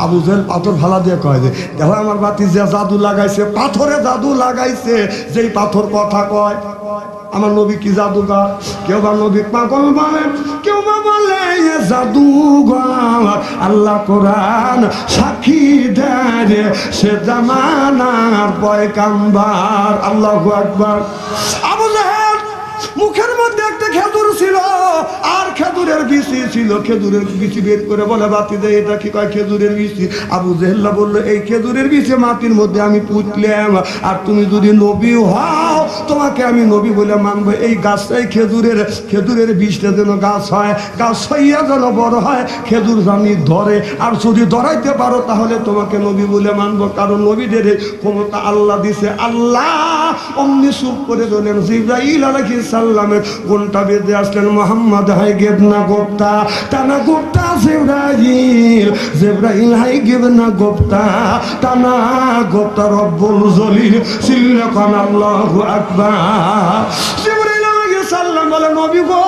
আবু জেহেল পাথর ভালা দিয়ে কয় যে দেখো আমার বাতি যে জাদু লাগাইছে, পাথরে জাদু লাগাইছে, যেই পাথর কথা কয়। আমার নবী কি জাদুঘর? কেউ বা নবী পাগল বলেন, কেউ বা বলে জাদুঘর। আল্লাহ কোরআন সাক্ষী দেয় সে জামানার পয়গাম্বার। আল্লাহু আকবার। আবু জেহেল মুখের মধ্যে একটা খেজুর ছিল আর খেজুরের বিচি ছিল। খেজুরের বিচি বের করে বলে বাতি দেয় এটা কি? কয় খেজুরের বিচি। আবু জেহেল বললো এই খেজুরের বিচি মাটির মধ্যে আমি পুঁতলাম, আর তুমি যদি নবী হও তোমাকে আমি নবী বলে মানবো। এই গাছটাই খেজুরের বীজটা যেন গাছ হয়, গাছ হইয়া যেন বড় হয়, খেজুর জানি ধরে, আর যদি ধরাইতে পারো তাহলে তোমাকে নবী বলে মানবো। কারণ নবীদের ক্ষমতা আল্লাহ দিছে। আল্লাহ অমনি চুপ করে দিলেন। জিবরাইল আলাইহিস সালামের ঘন্টা বেজে আসলেন। মোহাম্মদ হাই গেব না গোপ্তা, টানা গোপ্তা জিবরাইল হাই গেব না গোপ্তা, টানা গোপ্তা রব্বুল জলিল সিল্লাকান। আল্লাহু আকবার। জিবরাইল আলাইহিস সালাম বলে নবী গো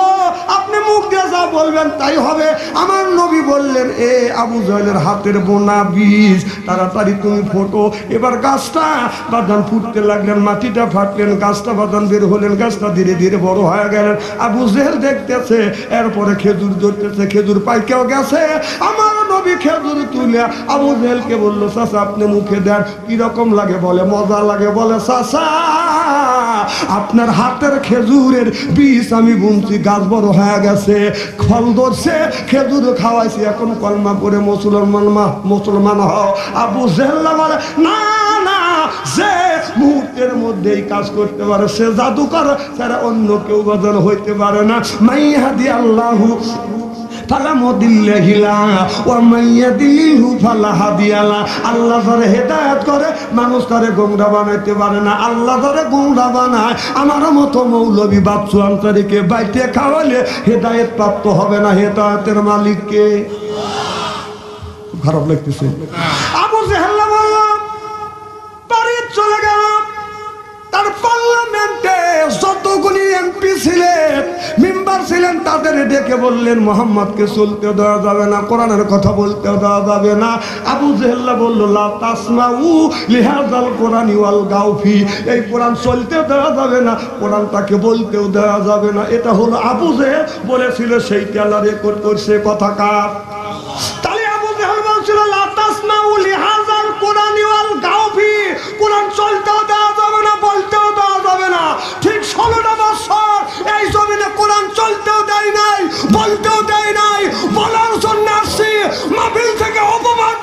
আপনি মুখ দিয়ে যা বলবেন তাই হবে। আমার নবী বললেন এ আবু জেহেলের হাতের বোনা বীজ তাড়াতাড়ি তুমি ফোটো। এবার গাছটা বাদান ফুটতে লাগলেন, মাটিটা ফাটলেন, গাছটা বাদান বের হলেন, গাছটা ধীরে ধীরে বড় হয়ে গেলেন। আবু জেহেল দেখতেছে, এরপরে খেজুর ধরতেছে, খেজুর পাইকেও গেছে। আমার নবী খেজুর তুলে আবু জেহেলকে বললো চাচা আপনি মুখে দেন কিরকম লাগে? বলে মজা লাগে। বলে চাচা আপনার হাতের খেজুরের বীজ আমি বুনছি, গাছ বড় হয়ে গেছে, ফল ধরছে, খেজুর খাওয়াইছি, এখন কলমা করে মুসলমান হও। আবু জেহেল বলে না না, যে মুহূর্তের মধ্যেই কাজ করতে পারে সে জাদুকর, তারা অন্য কেউ বাদন হইতে পারে না। মাইয়াদি আল্লাহু ফালা মুদিল্লাহি লাহু ওয়া মাইয়াদিলহু ফালা হাদিয়া লাহু। আল্লাহ যারে হেদায়েত করে মানুষ তারে গোমরা বানাইতে পারে না। আল্লাহ যারে গোমরা বানায় আমার মতো মৌলবী বাচ্চু আনসারীকে বাইতে খাওয়ালে হেদায়েত প্রাপ্ত হবে না। হেদায়েতের মালিক কে? খারাপ লাগতেছে। আবু জেহেল বলল বাড়ি চলে গেল। তার পার্লামেন্টে যতগুলি এমপি ছিলেন, মেম্বার ছিলেন, তাদের ডেকে বললেন মুহাম্মদকে চলতে দেওয়া যাবে না, কোরআনের কথা বলতে দেওয়া যাবে না। আবু জেহেল বলল লা তাসমাউ লিহাযাল কোরআনি ওয়াল গাউফি, এই কোরআন চলতে দেওয়া যাবে না, কোরআনটাকে বলতেও দেওয়া যাবে না। এটা হলো আবু জেহেল বলেছিল, সেইটা আল্লাহ রেকর্ড করছে। কথা কার? তাহলে আবু জেহেল বলছিল লা তাসমাউ লিহাযাল কোরআনি ওয়াল গাউফি, কোরআন চলতেও দেওয়া যাবে না, বলতেও দেওয়া যাবে না। ঠিক 16টা বছর এই জমিনে কোরআন চলতেও দেয় নাই, বলতেও দেয় নাই। বলার জন্য আসছি, মাহফিল থেকে অপবাদ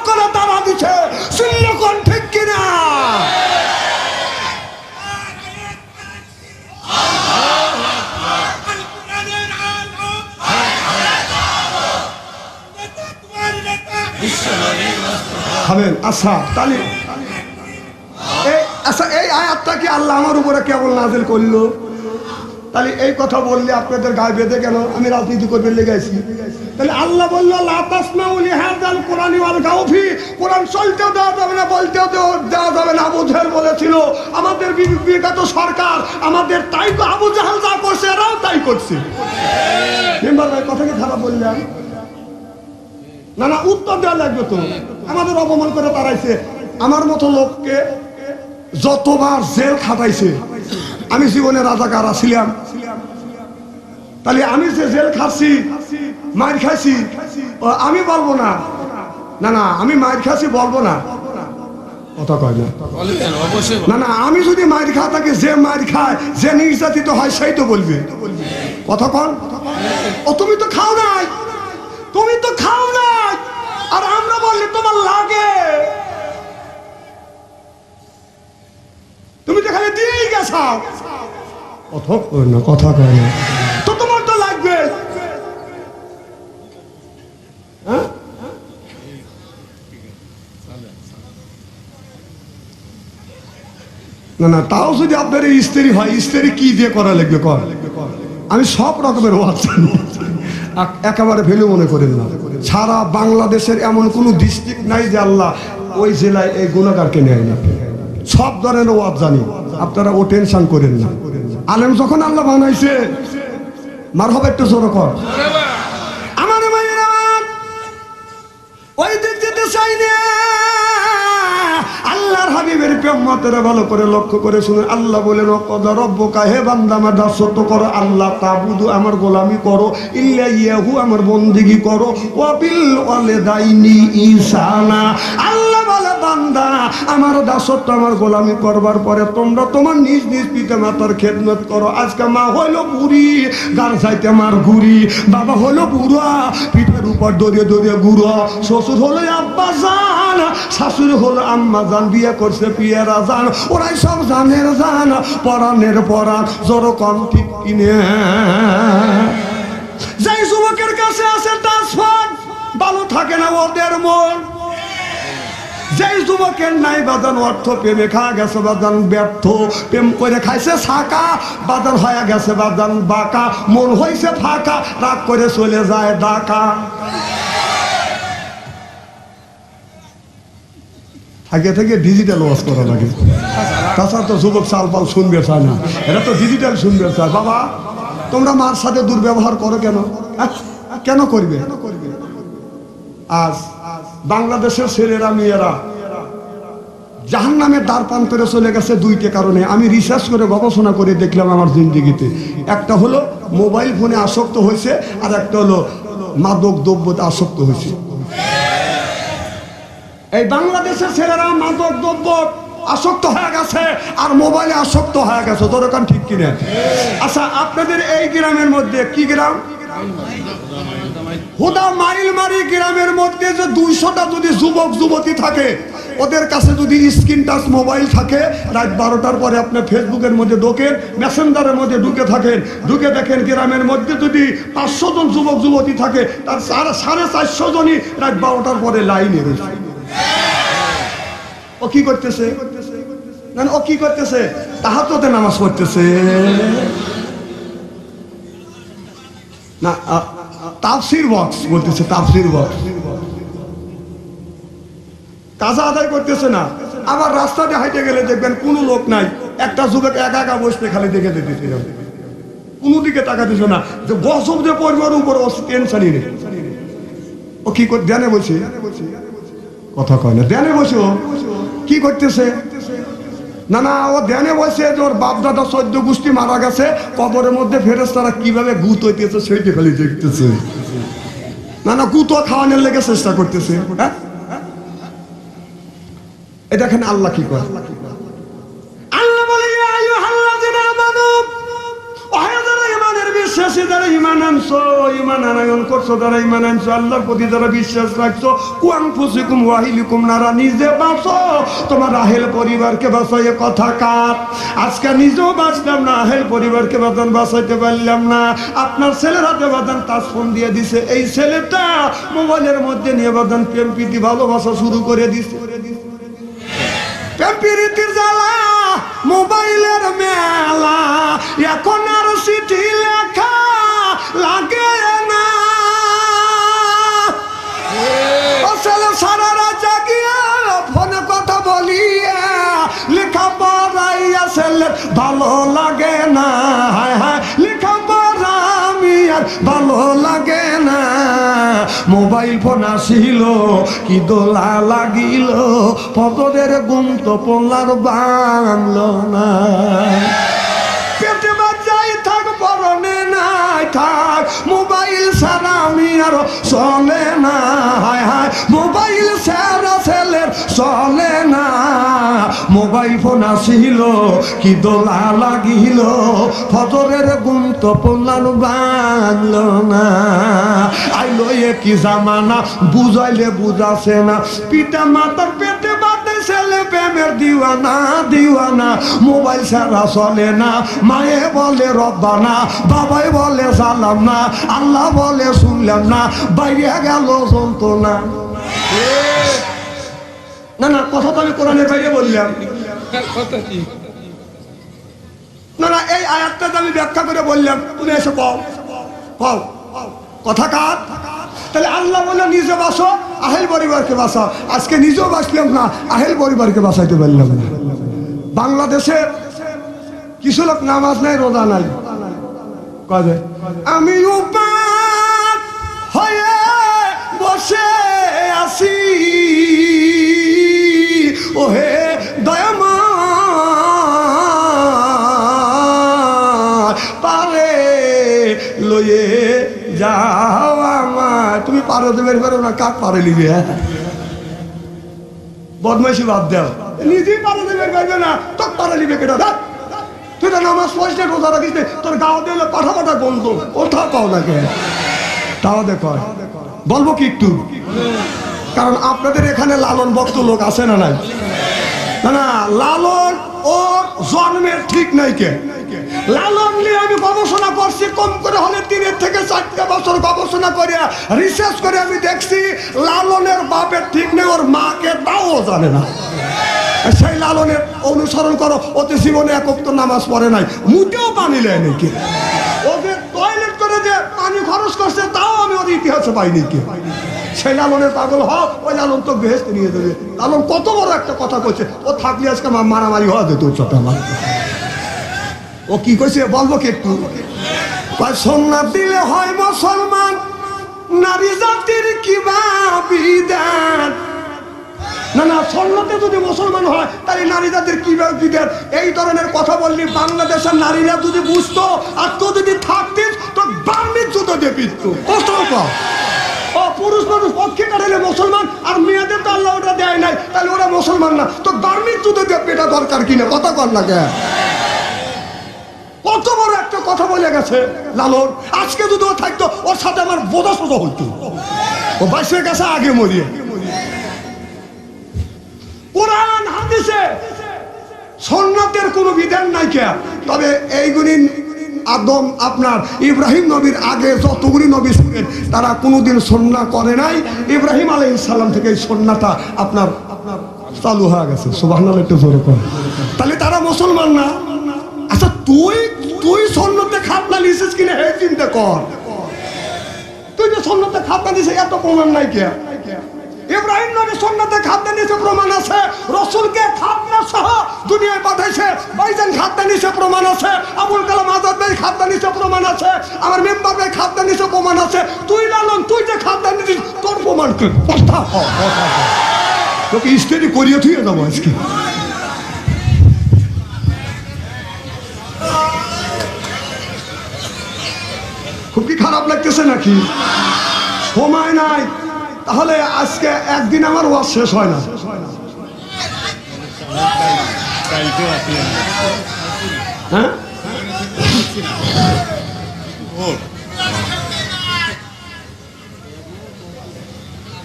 খাবেন? আচ্ছা তাহলে এই আয়াতটা কি আল্লাহ আমার উপরে কেবল নাযিল করলো? তাহলে এই কথা বললে আপনাদের গায়ে বেঁধে কেন? আমি রাজনীতি করতে লেগেছি। তাহলে আল্লাহ বললো লা তাসমাউ লিহাযাল কুরআনি ওয়ালগাউ ফি, কোরআন চলতেও দেওয়া যাবে না, বলতেও দেওয়া যাবে না। আবু জাহেল বলেছিল আমাদের বিগত সরকার আমাদের তাই, আবু জাহেল যা করছে এরাও তাই করছে। মেম্বার ভাই কথা কি খারাপ বললাম? না না, উত্তর দেওয়া লাগবে তো। আমাদের অপমান করে তাড়াইছে। আমার মতো লোককে যতবার জেল খাটাইছে, আমি জীবনে রাজাকার ছিলাম। তাহলে আমি যে জেল খাচ্ছি, মার খাইছি, আমি বলবো না। না না, আমি মার খাচ্ছি বলবো না, কথা কয় না। না না, আমি যদি মার খা থাকি, যে মার খায়, যে নির্যাতিত হয় সেই তো বলবে। কথা কন। ও তুমি তো খাও নাই, তুমি তো খাও নাই, আর আমরা বললি তোমার লাগে। তুমি তো খালি দিয়েই গেছাও, কথা কয় না তো, তোমার তো লাগবে। হ্যাঁ, না না, তাও যদি আপনার স্ত্রী হয়, স্ত্রী কি দিয়ে করা লাগবে কর। আমি সব রকমের ওয়াজ জানি, একেবারে ভ্যালু মনে করেন না। সারা বাংলাদেশের এমন কোনো ডিস্ট্রিক্ট নাই যে আল্লাহ ওই জেলায় এই গুণাগারকে নেয় না। সব ধরনের ওয়াজ জানি, আপনারা ও টেনশন করেন না। আলেম যখন আল্লাহ বানাইছে, মারহাবা একটু জোরে কর। আমার মায়েরা ওই দিক যেতে চাই না। আল্লাহর হাবিবের প্রেমতেরা ভালো করে লক্ষ্য করে শুনে আল্লাহ বলেন ওয়াকাদা রব্বুকা, হে বান্দা আমার দাসত্ব করো, আল্লাহ তাবুদু আমার গোলামি করো, ইল্লা ইয়াহু আমার বন্দেগী করো, ওয়া বিল ওয়ালিদাইনি ইহসানা। আল্লাহ বলে বান্দা আমার দাসত্ব আমার গোলামি করবার পরে তোমরা তোমার নিজ নিজ পিতা মাতার খেদমত করো। আজকে মা হইল বুড়ি, গার চাইতে আমার ঘুরি, বাবা হলো বুড়া, পিঠের উপর দড়িয়ে দড়িয়ে গুড়ো, শ্বশুর হলো আব্বা জান, শাশুড়ি হলো আম্মা জান, বিয়ে করছে পিয়ারা জান, ওরাই সব জানের জান, পরাণের পরাণ, জড় কম ঠিক কিনে। যেই যুবকের কাছে আছে ট্রান্সফার, ভালো থাকে না ওদের মন। যেই যুবকের নাই বাজান অর্থ, প্রেমে খাওয়া গেছে বাজান ব্যর্থ, প্রেম করে খাইছে ছাকা, বাজান হয়ে গেছে বাজান বাঁকা, মন হয়েছে ফাঁকা, রাগ করে চলে যায় ডাকা। আগে থেকে ডিজিটাল ওয়াজ করা লাগে, তাছাড়া তো যুবক চাল পাল শুনবে চায় না, এটা তো ডিজিটাল শুনবে চায়। বাবা তোমরা মার সাথে দুর্ব্যবহার করো কেন? কেন করবে? আজ বাংলাদেশের ছেলেরা মেয়েরা জাহান্নামের দ্বার পান করে চলে গেছে দুইটা কারণে। আমি রিসার্চ করে গবেষণা করে দেখলাম আমার জিন্দেগিতে। একটা হলো মোবাইল ফোনে আসক্ত হয়েছে, আর একটা হলো মাদক দ্রব্যতে আসক্ত হয়েছে। এই বাংলাদেশের ছেলেরা মাদক দ্রব্য আসক্ত হয়ে গেছে আর মোবাইলে আসক্ত হয়ে গেছে। দরকার ঠিক কিনা? আচ্ছা আপনাদের এই গ্রামের মধ্যে কি গ্রাম? হুদা মাইলমারি গ্রামের মধ্যে যে 200টা যদি যুবক যুবতী থাকে, ওদের কাছে যদি স্ক্রিন টাচ মোবাইল থাকে, রাত 12টার পরে আপনি ফেসবুকের মধ্যে ঢোকেন, মেসেঞ্জারের মধ্যে ঢুকে থাকেন, ঢুকে দেখেন গ্রামের মধ্যে যদি 500 জন যুবক যুবতী থাকে, তার 450 জনই রাত 12টার পরে লাইনে রয়েছে। ও কি করতেছে? না ও কি করতেছে? তাহাজ্জুদে নামাজ পড়তেছে না, তাফসীর বক্স বলতেছে, তাফসীর বক্স কাজা আদায় করতেছে না। আবার রাস্তাতে হাইটে গেলে দেখবেন কোনো লোক নাই, একটা যুবক একা একা বসতে খালি দেখে দিতেছে, কোনো দিকে তাকাতেছে না, যে গসব যে পরিবার উপর টেনশনই নেই। ও কি করে ধ্যানে বসে, কথা কয় না, ধ্যানে বসে ও কি করতেছে? না না, ও ধ্যানে বসে যে ওর বাপ দাদা 14 গোষ্ঠী মারা গেছে, কবরের মধ্যে ফেরেশতারা কিভাবে গুত হইতেছে সেইটা খালি দেখতেছে। না না, গুতো খাওয়ানোর লেগে চেষ্টা করতেছে। হ্যাঁ, এটা এখানে আল্লাহ কি করে? আল্লাহ বলে ইয়া আইয়ুহাল্লাযিনা আমানু, ওহে যারা ঈমানের বিশ্বাসী, যারা ঈমান আনছো, ঈমান আনয়ন করছো, যারা ঈমান আনছো, আল্লাহর প্রতি যারা বিশ্বাস রাখছো, কুআনফুসিকুম ওয়া আহলিকুম নারা, নিজে বাঁচো, তোমার আহেল পরিবারকে বাঁচো। এ কথা কার? আজকে নিজেও বাঁচলাম না, আহেল পরিবারকে বাঁচাইতে পারলাম না। আপনার ছেলের হাতে বাঁধান টাচ ফোন দিয়ে দিছে, এই ছেলেটা মোবাইলের মধ্যে নিয়ে বাঁধান প্রেম প্রীতি ভালোবাসা শুরু করে দিছে। প্রেম প্রীতির জ্বালা, মোবাইলের মেলা, এখন আর চিঠি লেখা লাগে না। ও ছেলে সারা রাত জাগিয়া ফোনে কথা বলিয়া লেখা পড়াইয়া ছেলে ভালো লাগে না। হায় হায়, লেখা পড়া আমি আর ভালো লাগে না। মোবাইল ফোন আসিল কি দোলা লাগিল, ফজরের ঘুম তো পোলার বাংল না। পেটে বাজাই থাক পরনে নাই থাক, মোবাইল ছাড়া আমি আর চলে না। হায় হায়, মোবাইল ছাড়া ছেলের চলে না। মোবাইল ফোন আসিল কি দোলা লাগিল, ফজরের ঘুম তো পোলার বাংল না। আইলো এ কি জামানা, বুঝাইলে বুঝাছে না। পিতা মাতার পেটে বাদে ছেলে প্রেমের দিওয়ানা দিওয়ানা। মোবাইল ছাড়া চলে না, মায়ে বলে রব্বানা, বাবাই বলে সালাম না, আল্লাহ বলে শুনলাম না, বাইরে গেল যন্ত্রণা। না না, কথা তো আমি কোরআনের বাইরে বললাম কথা কি? না না, এই আয়াতটা আমি ব্যাখ্যা করে বললাম, তুমি এসে কও কও কথা কার? তাহলে আল্লাহ বলে নিজে বাঁচো, আহেল পরিবারকে বাঁচাও। আজকে নিজেও বাঁচলাম না, আহেল পরিবারকে বাঁচাইতে পারলাম না। বাংলাদেশের কিছু লোক নামাজ নাই, রোজা নাই, কবে আমি উপাস হয়ে বসে আছি, ওহে দয়াময় পারে লয়ে যাও আমার। তুমি পারো তো বের করো না, কাক পারে লিবে? বদমাইশি বাদ দাও, নিজেই পারো তো বের করবে না, তো পারে লিবে কেটা? তুই তো নামাজ পড়িস না, রোজা রাখিস না, তোর গাও দিলে পাঠা পাঠা বন্ধু, কোথাও পাও না কে? তাও দেখো, বলবো কি একটু? কারণ আপনাদের এখানে লালন ভক্ত লোক আছে না নাই? না না, লালন ওর জন্মের ঠিক নাই কে। লালন নিয়ে আমি গবেষণা করছি, কম করে হলে 3 থেকে 4 বছর গবেষণা করে রিসার্চ করে আমি দেখছি লালনের বাপের ঠিক নেই, ওর মাকে তাও জানে না। সেই লালনের অনুসরণ করো, ওতে জীবনে একক তো নামাজ পড়ে নাই, মুটেও পানি নেয় নাকি, ওদের টয়লেট করে যে পানি খরচ করছে তাও আমি ওর ইতিহাসে পাইনি কে। সেই লালনের পাগল হও, ওই লালন তো বেহেশতে নিয়ে দেবে। লালন কত বড় একটা কথা কইছে, ও থাকলে আজকে মারামারি হওয়া যেত ওর সাথে আমার। ও কি কইছে বলবো কি একটু? সোমনাথ দিলে হয় মুসলমান, নারী জাতির কিবা বিধান। না না, সন্ন্যতে যদি মুসলমান হয় তাহলে নারী জাতির কিবা বিধান। এই ধরনের কথা বললি বাংলাদেশের নারীরা যদি বুঝতো, আর তো যদি থাকতিস তো বার্মিক জুতো দিয়ে পিটতো। কষ্ট পাও ও পুরুষ মানুষ পক্ষে কাটালে মুসলমান, আর মেয়েদের তো আল্লাহ ওটা দেয় নাই, তাহলে ওরা মুসলমান না। তো বার্মিক জুতো দিয়ে পেটা দরকার কিনা? কথা কর না কে? কত বড় একটা কথা বলে গেছে লালন। আজকে যদি ও থাকতো, ওর সাথে আমার বোঝা সোজা হইতো। ও বাইশে গেছে আগে মরিয়ে। কোরআন হাদিসে সুন্নাতের কোনো বিধান নাই কে। তবে এইগুলি আদম আপনার ইব্রাহিম নবীর আগে যতগুলি নবী ছিলেন তারা কোনোদিন সুন্নাহ করে নাই। ইব্রাহিম আলাইহিস সালাম থেকে এই সুন্নাহটা আপনার চালু হয়ে গেছে। সুবহানাল্লাহ, একটু জোরে কর। তাহলে তারা মুসলমান না। আচ্ছা, তুই সুন্নতে খাতনা লিছিস কিনা হে চিন্তা কর। তুই যে সুন্নতে খাতনা দিছিস এত প্রমাণ নাই কে? ইব্রাহিম নবী সুন্নতে খাতনা নিছে প্রমাণ আছে, রাসূলকে খাতনা সহ দুনিয়ায় পাঠাইছে, ভাইজান খাতনা নিছে প্রমাণ আছে, আবুল কালাম আজাদ ভাই খাতনা নিছে প্রমাণ আছে, আমার মেম্বার ভাই খাতনা নিছে প্রমাণ আছে। তুই লালন, তুই যে খাতনা নিছিস তোর প্রমাণ কি? কথা তোকে স্টেডি করিয়ে থুয়ে যাবো আজকে। খুব কি খারাপ লাগতেছে নাকি? সময় নাই, তাহলে আজকে একদিন আমার ওয়াজ শেষ হয় না। হ্যাঁ,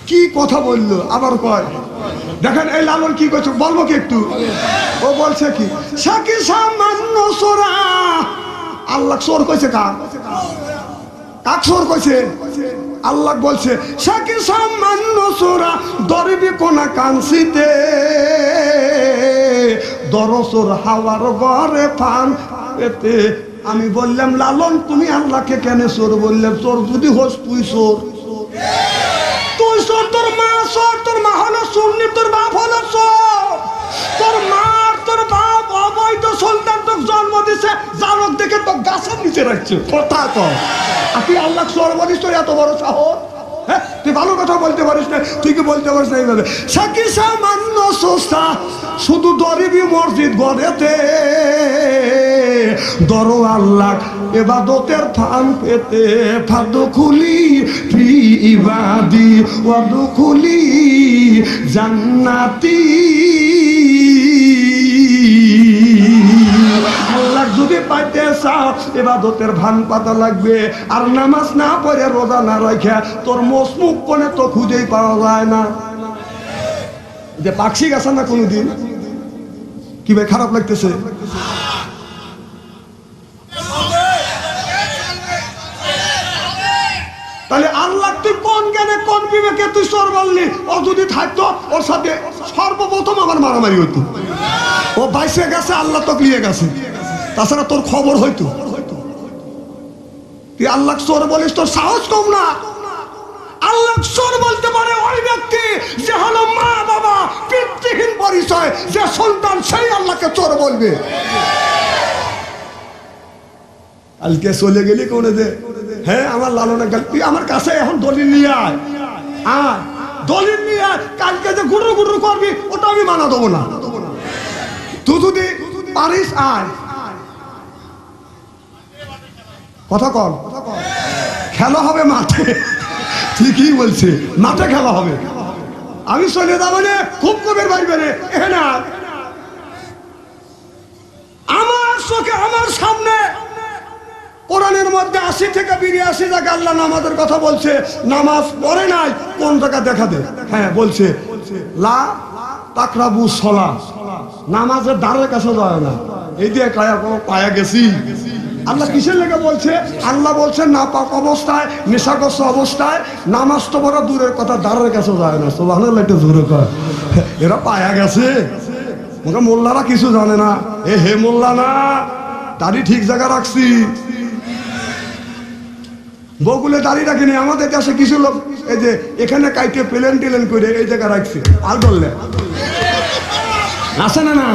কি কথা বললো আবার কয় দেখেন এই লালন কি করছে বলবো কি একটু ও বলছে কি সাকি সামান্য সোরা আল্লাহ চোর কইছে কাক চোর কইছে আল্লাহ বলছে সাকি সামান্য সোরা দরবি কোনা কানসিতে দরসোর হাওয়ার ঘরে ফান পেতে আমি বললাম লালন তুমি আল্লাহকে কেন চোর বললাম চোর যদি হোস তুই চোর তুই চোর তোর মা চোর তোর মা হলো সুন্নি তোর বাপ হলো চোর তোর মার তোর বাপ অবৈধ সন্তান তোকে জন্ম দিছে জানক দেখে তো গাছের নিচে রাখছে কথা কর আর তুই আল্লাহ চোর বলিস তোর এত বড় সাহস হ্যাঁ তুই ভালো কথা বলতে পারিস না তুই কি বলতে পারিস না এইভাবে সাকি সামান্য সস্তা শুধু দরিবি মসজিদ গড়েতে দর আল্লাহ ইবাদতের ফান পেতে ফাদখুলি ফি ইবাদি ওয়াদখুলি জান্নাতি আল্লাহ যদি পাইতে চাও ইবাদতের ভান পাতা লাগবে আর নামাজ না পড়ে রোজা না রাখা তোর মুখ কোনে তো খুঁজেই পাওয়া যায় না যে পাখি গেছে না কোনোদিন কি ভাই খারাপ লাগতেছে তাহলে আল্লাহ তুই কোন জ্ঞানে কোন বিবেকে তুই চোর বললি ও যদি থাকতো ওর সাথে সর্বপ্রথম আমার মারামারি হইতো ও বাইসে গেছে আল্লাহ তো নিয়ে গেছে তাছাড়া তোর খবর হইতো তুই আল্লাহ চোর বলিস তোর সাহস কম না আল্লাহ চোর বলতে পারে ওই ব্যক্তি যে হলো মা বাবা পিতৃহীন পরিচয় যে সন্তান সেই আল্লাহকে চোর বলবে কালকে চলে গেলি কোনে দে হ্যাঁ আমার লালনা গেল তুই আমার কাছে এখন দলিল নিয়ে আয় দলিল নিয়ে আয় কালকে যে গুরু গুরু করবি ওটা আমি মানা দেবো না তুই যদি পারিস আয় কথা কর খেলা হবে মাঠে ঠিকই বলছে মাঠে খেলা হবে আমি চলে যাবো রে খুব কবের বাড়বে রে এখানে আমার চোখে আমার সামনে কোরআনের মধ্যে 80 থেকে 82 জায়গা আল্লাহ নামাজের কথা বলছে নামাজ পড়ে নাই কোন জায়গা দেখা দে হ্যাঁ বলছে লা তাকরাবু সলা নামাজের দ্বারের কাছে যায় না এই দিয়ে পায়া গেছি আল্লাহ কিসের লেগে বলছে আল্লাহ বলছে না পাক অবস্থায় নেশাগ্রস্ত অবস্থায় নামাজ তো বড় দূরের কথা দ্বারের কাছে যায় না সুবহানাল্লাহ একটু জোরে কর এরা পায়া গেছে মোল্লারা কিছু জানে না এ হে মোল্লা না দাড়ি ঠিক জায়গা রাখছি বগুলে দাঁড়িয়ে রাখিনি আমাদের দেশে কিছু লোক এই যে এখানে কাইটে প্লেন টেলেন করে এই জায়গা রাখছে আর বললে আসে না না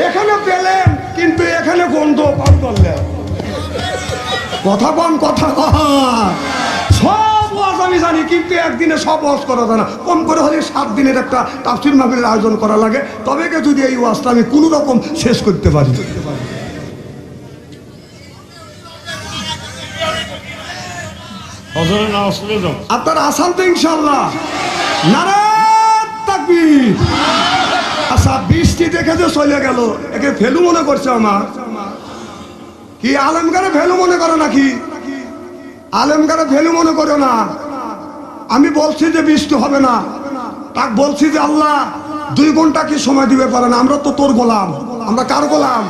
এখানে পেলেন কিন্তু এখানে গন্ধ পাল করলে কথা কন কথা সব ওয়াজ আমি জানি কিন্তু একদিনে সব ওয়াজ করা যায় না কম করে হলে 7 দিনের একটা তাফসীর মাহফিলের আয়োজন করা লাগে তবে কে যদি এই ওয়াজটা আমি কোনো রকম শেষ করতে পারি আপনার আসান তো ইনশাল্লাহ নারায়ণ তাকবীর আচ্ছা বৃষ্টি দেখে যে চলে গেল একে ফেলু মনে করছে আমার কি আলেমগারে ফেলু মনে করো নাকি আলেমগারে ফেলু মনে করো না আমি বলছি যে বৃষ্টি হবে না তাক বলছি যে আল্লাহ 2 ঘন্টা কি সময় দিবে পারেন আমরা তো তোর গোলাম আমরা কার গোলাম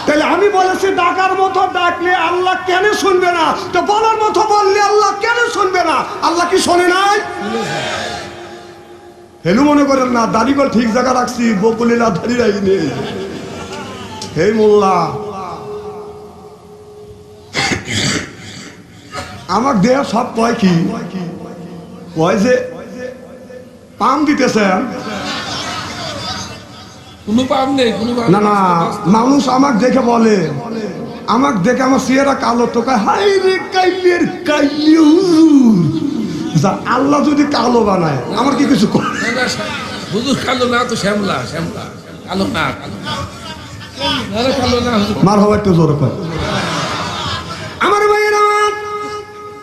তাহলে আমি বলেছি ডাকার মতো ডাকলে আল্লাহ কেন শুনবে না তো বলার মতো বললে আল্লাহ কেন শুনবে না আল্লাহ কি শোনে নাই হেলু মনে করেন না দাড়িগুলো ঠিক জায়গা রাখছি বকুলিলা দাড়ি রাখিনি হে মোল্লা আমার দেহ সব কয় কি কয় যে পাম দিতেছেন না না মানুষ আমাকে দেখে বলে আমাকে দেখে আমার চেহারা কালো তো হাই রে কাইলের কাইলি হুজুর আল্লাহ যদি কালো বানায় আমার কি কিছু হুজুর কালো না তো শ্যামলা শ্যামলা কালো না কালো না মার হওয়া একটু জোর পায় আমার ভাইয়ের আমার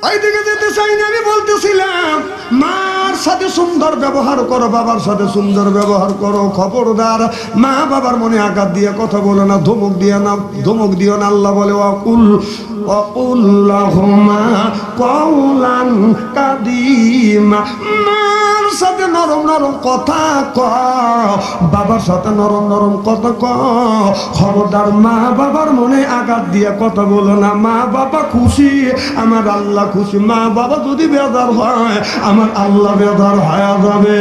ওইদিকে যেতে চাই না আমি বলতেছিলাম মার সাথে সুন্দর ব্যবহার করো বাবার সাথে সুন্দর ব্যবহার করো খবরদার মা বাবার মনে আঘাত দিয়ে কথা বলো না ধমক দিও না আল্লাহ বলে ওয়াকুল وقل لهما قولا كريما মার সাথে নরম নরম কথা ক, বাবার সাথে নরম নরম কথা ক। খবরদার মা বাবার মনে আঘাত দিয়ে কথা বলো না। মা বাবা খুশি, আমার আল্লাহ খুশি। মা বাবা যদি বেজার হয়, আমার আল্লাহ বেজার হয়ে যাবে।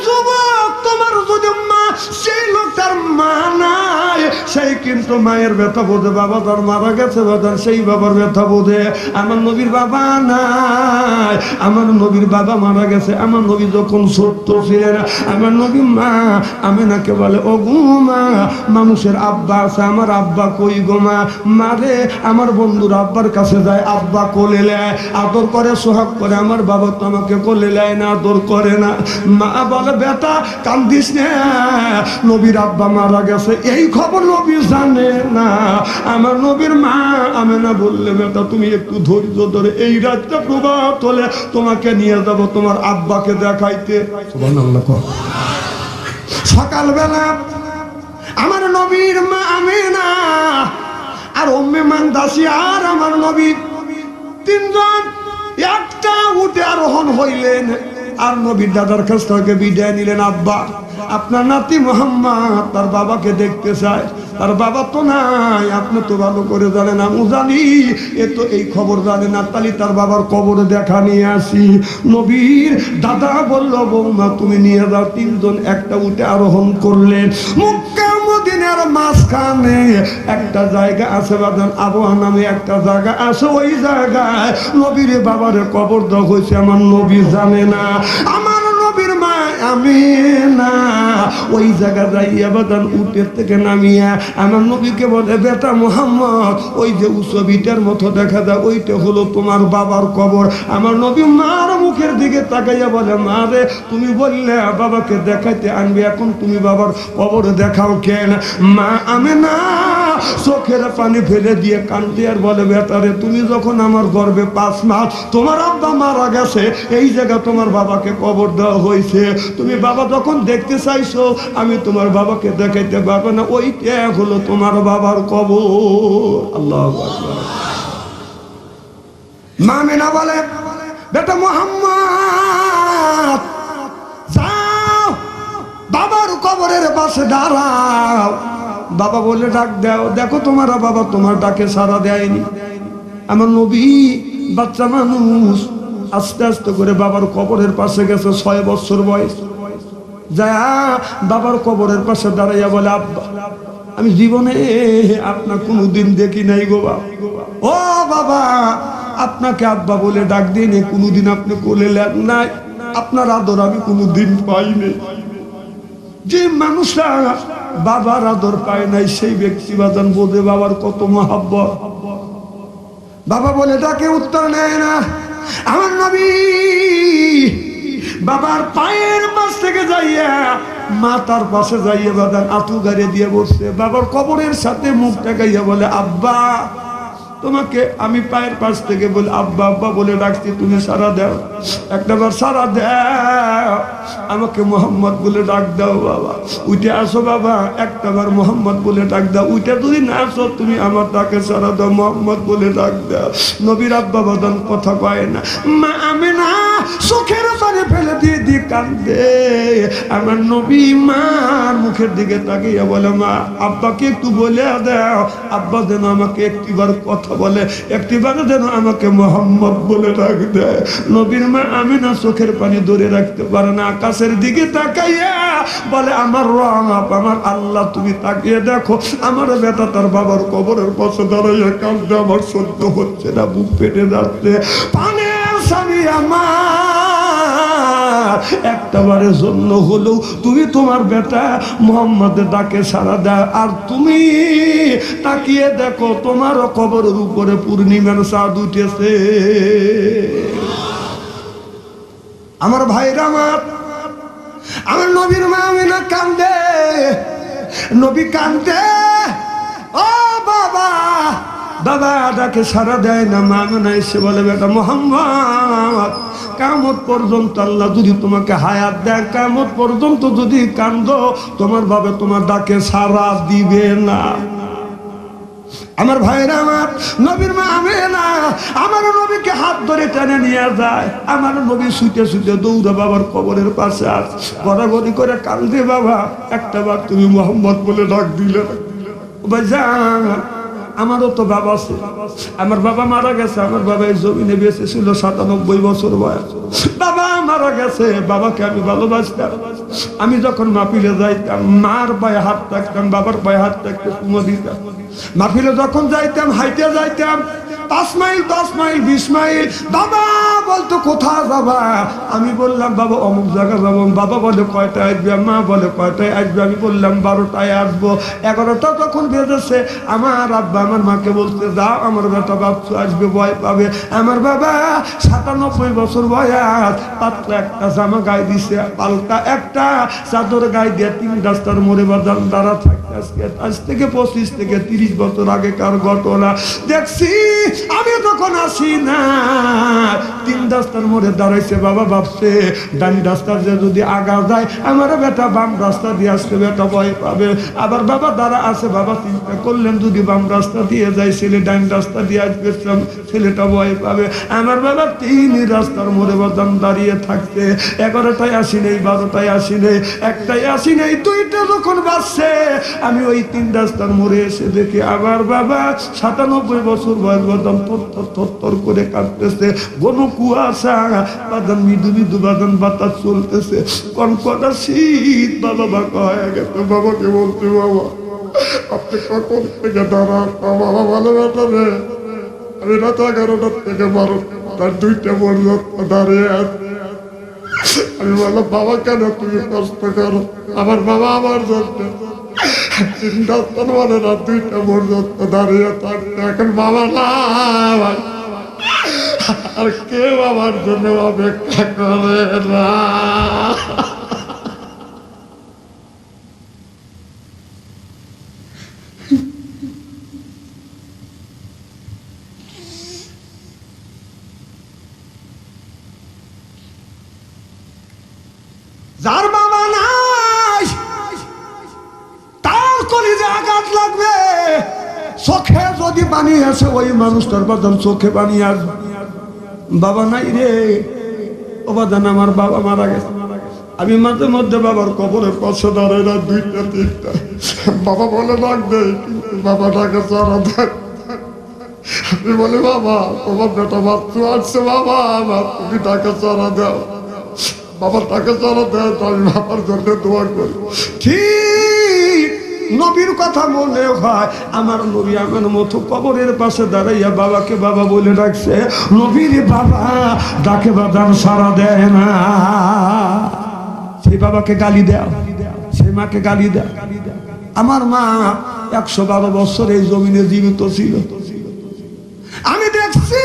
যুবক, তোমার যদি মা, সেই লোকটার মা নাই, সেই কিন্তু মায়ের ব্যথা বোঝে। বাবা তার মারা গেছে, বাজার সেই বাবার ব্যথা বোঝে। আমার নবীর বাবা নাই, আমার নবীর বাবা মারা গেছে। আমার নবী যখন ছোট্ট ছিলেন, আমার নবী মা আমিনাকে বলে, ও গো মা, মানুষের আব্বা আছে, আমার আব্বা কই গো মা? মারে আমার বন্ধুর আব্বার কাছে যায়, আব্বা কোলে নেয়, আদর করে, সোহাগ করে। আমার বাবা তো আমাকে কোলে নেয় না, আদর করে না। মা বলে, বেটা কান্দিস না, নবীর আব্বা মারা গেছে, এই খবর নবী জানে না। আমার নবীর মা আমিনা বললে, বেটা তুমি একটু ধৈর্য ধরে, এই রাতটা প্রভাত হলে তোমাকে নিয়ে যাব তোমার আব্বাকে দেখাইতে। সুবহানাল্লাহ। সকালবেলা আমার নবীর মা আমিনা আর উম্মে মানদাসি আর আমার নবী তিনজন একটা উঠে আরোহণ হইলেন, আর নবীর দাদার কাছ থেকে বিদায় নিলেন। আব্বা, আপনার নাতি মোহাম্মদ তার বাবাকে দেখতে চায়, তার বাবা তো নাই, আপনি তো ভালো করে জানেন, আমি জানি, এ তো এই খবর জানে না, তালি তার বাবার কবরে দেখা নিয়ে আসি। নবীর দাদা বলল, বৌমা তুমি নিয়ে যাও। তিনজন একটা উঠে আরোহণ করলেন। মক্কা মদিনার মাঝখানে একটা জায়গা আছে বাজান, আবওয়া নামে একটা জায়গা আছে। ওই জায়গায় নবীর বাবার কবর দেওয়া হয়েছে, আমার নবী জানে না। আমার নবীর মা আমিনা ওই জায়গা যাইয়া বাজান উটের থেকে নামিয়া আমার নবীকে বলে, বেটা মুহাম্মদ, ওই যে উৎসবিটার মতো দেখা যায়, ওইটা হলো তোমার বাবার কবর। আমার নবী মার মুখের দিকে তাকাইয়া বলে, মা রে, তুমি বললে বাবাকে দেখাইতে আনবে, এখন তুমি বাবার কবর দেখাও কেন? মা আমিনা চোখের পানি ফেলে দিয়ে কান্দে আর বলে, বেটা রে, তুমি যখন আমার গর্ভে 5 মাস, তোমার আব্বা মারা গেছে, এই জায়গা তোমার বাবাকে কবর দেওয়া হয়েছে। তুমি বাবা যখন দেখতে চাইছো, আমি তোমার বাবাকে দেখাইতে পারবো না, ওইটা হলো তোমার বাবার কবর। আল্লাহু আকবার। মা আমিনা বলে, বেটা মুহাম্মদ, যাও বাবার কবরের পাশে দাঁড়াও। বাবা বলে ডাক দাও, দেখো তোমার বাবা তোমার ডাকে সাড়া দেয়নি। আমার নবী বাচ্চা মানুষ, আস্তে আস্তে করে বাবার কবরের পাশে গেছে, 6 বছর বয়স। যা বাবার কবরের পাশে দাঁড়াইয়া বলে, আব্বা, আমি জীবনে আপনার কোনোদিন দেখি নাই গো বাবা। ও বাবা, আপনাকে আব্বা বলে ডাক দিইনি, কোনোদিন আপনি কোলে নেন নাই, আপনার আদর আমি কোনোদিন পাইনি। যে মানুষরা বাবার আদর পায় নাই, সেই ব্যক্তি বাজান বোঝে বাবার কত মহাব্বত। বাবা বলে ডাকে উত্তর নেয় না। আমার নবী বাবার পায়ের পাশ থেকে যাইয়া মাথার পাশে যাইয়া বাজান আঁতু গাড়ি দিয়ে বসছে, বাবার কবরের সাথে মুখ টাকাইয়া বলে, আব্বা, তোমাকে আমি পায়ের পাশ থেকে বলে আব্বা আব্বা বলে ডাকছি, তুমি সারা দাও, একটাবার সারা দাও, আমাকে মোহাম্মদ বলে ডাক দাও। বাবা উঠে আসো, বাবা একটাবার মোহাম্মদ বলে ডাক দাও। উঠে যদি না আসো, তুমি আমার ডাকে সারা দাও, মোহাম্মদ বলে ডাক দাও। নবীর আব্বা বাদান কথা কয় না। মা আমিনা চোখের পানি ফেলে দিয়ে দিয়ে কান্দে। আমার নবী মার মুখের দিকে তাকিয়ে বলে, মা আব্বাকে একটু বলে দাও, আব্বা যেন আমাকে একটিবার কথা বলে, একটিবার যেন আমাকে মোহাম্মদ বলে ডাক দেয়। নবীর মা আমিনা চোখের পানি ধরে রাখতে পারে না, আকাশের দিকে তাকাইয়া বলে, আমার রব, আমার আল্লাহ, তুমি তাকিয়ে দেখো, আমার বেটা তার বাবার কবরের পাশে দাঁড়াইয়া কাঁদতে, আমার সহ্য হচ্ছে না, বুক পেটে যাচ্ছে। পানের স্বামী আমার একটাবারের জন্য হলেও তুমি তোমার বেটা মুহাম্মাদের ডাকে সাড়া দাও, আর তুমি তাকিয়ে দেখো, তোমার কবরের উপরে পূর্ণিমার চাঁদ উঠেছে। আমার ভাইরা, আমার নবীর মা আমিনা কান্দে, নবী কান্দে, ও বাবা, বাবা ডাকে সাড়া দেয় না। মা আমিনা এসে বলে, বেটা মুহাম্মদ, কিয়ামত পর্যন্ত আল্লাহ যদি তোমাকে হায়াত দেয়, কিয়ামত পর্যন্ত যদি কান্দো, তোমার বাবা তোমার ডাকে সাড়া দিবে না। আমার ভাইরা আমার, নবীর মা আমেনা আমার নবীকে হাত ধরে টেনে নিয়ে যায়। আমার নবী শুতে শুতে দৌড়া বাবার কবরের পাশে আস, গড়াগড়ি করে কান্দে, বাবা একটা বার তুমি মোহাম্মদ বলে ডাক দিলে। ভাইজান, আমারও তো বাবা আছে, আমার বাবা মারা গেছে। আমার বাবা এই জমিনে বেঁচে ছিল 97 বছর বয়স। বাবা মারা গেছে, বাবাকে আমি ভালোবাসতাম। আমি যখন মাহফিলে যাইতাম মার পায়ে হাত রাখতাম, বাবার পায়ে হাত রাখতে চুমো দিতাম। মাহফিলে যখন যাইতাম হাইটে যাইতাম 5 মাইল 10 মাইল 20 মাইল। বাবা বলতো কোথায় যাবা? আমি বললাম বাবা অমুক জায়গা যাবো। বাবা বলে কয়টায় আসবে? মা বলে কয়টায় আসবে? আমি বললাম 12টায় আসবো। 11টা যখন বেজেছে আমার আব্বা আমার মাকে বলতে, যাও আমার বেটা বাচ্চু আসবে, ভয় পাবে। আমার বাবা 97 বছর বয়স, পাতলা একটা জামা গায়ে দিছে, পাল্টা একটা চাদর গায়ে দিয়ে 3 রাস্তার মোড়ে বাজার দাঁড়া থাকতে। আজ থেকে 25 থেকে 30 বছর আগেকার ঘটনা দেখছি। আমি তখন আসি না, 3 রাস্তার মোড়ে দাঁড়াইছে। বাবা ভাবছে ডান রাস্তা দিয়ে যদি আগা যায় আমার বেটা বাম রাস্তা দিয়ে আসলে বেটা ভয় পাবে। আবার বাবা দাঁড়া আছে, বাবা চিন্তা করলেন যদি বাম রাস্তা দিয়ে যায় ছেলে ডান রাস্তা দিয়ে আসবে, ছেলেটা ভয় পাবে। আমার বাবা 3 রাস্তার মোড়ে বাদাম দাঁড়িয়ে থাকতে 11টায় আসি নেই, 12টায় আসি নেই, 1টায় আসি নেই, 2টা যখন বাজছে আমি ওই 3 রাস্তার মোড়ে এসে দেখি আমার বাবা 97 বছর বয়স, বাদাম থর করে কাঁদতেছে। ঘন কুয়াশা, বাদাম মৃদু মৃদু বাদাম বাতাস চলতেছে, কনকনা শীত। বাবা বাঁকা হয়ে গেছে। বাবাকে বলতে, বাবা আপনি কখন থেকে দাঁড়ান? বাবা ভালো বেটা রে, আমি রাত 11টার থেকে 12টার 2টা পর্যন্ত দাঁড়িয়ে আছি। আমি বললাম বাবা কেন তুমি কষ্ট করো? আমার বাবা আমার জন্য 3 রাস্তার মানে রাত 2টা পর্যন্ত দাঁড়িয়ে থাকতে। এখন বাবা না আর কেউ আমার জন্য অপেক্ষা করে না। যার বাবা নাই তার কলিজে আঘাত লাগবে। চোখে যদি পানি আসে ওই মানুষটার বাদাম চোখে পানি আসবে। বাবা নাই রে, ও বাদান আমার বাবা মারা গেছে। আমি মাঝে মধ্যে বাবার কবরের পাশে দাঁড়াই না, 2টা 3টা। বাবা বলে ডাকবে, কিন্তু বাবা ডাকে চারা দেয়। আমি বলি বাবা তোমার বেটা বাচ্চু আসছে, বাবা আমার তুমি ডাকে চারা দাও। বাবার টাকা চারা দেয়, তো আমি বাবার জন্য দোয়া করি। ঠিক নবীর কথা মনে হয়। আমার নবী আমার মতো কবরের পাশে দাঁড়াইয়া বাবাকে বাবা বলে ডাকছে। নবীর বাবা ডাকে বাদান সারা দেয় না। সেই বাবাকে গালি দেয়, সেই মাকে গালি দেয়। আমার মা 112 বছর এই জমিনে জীবিত ছিল। আমি দেখছি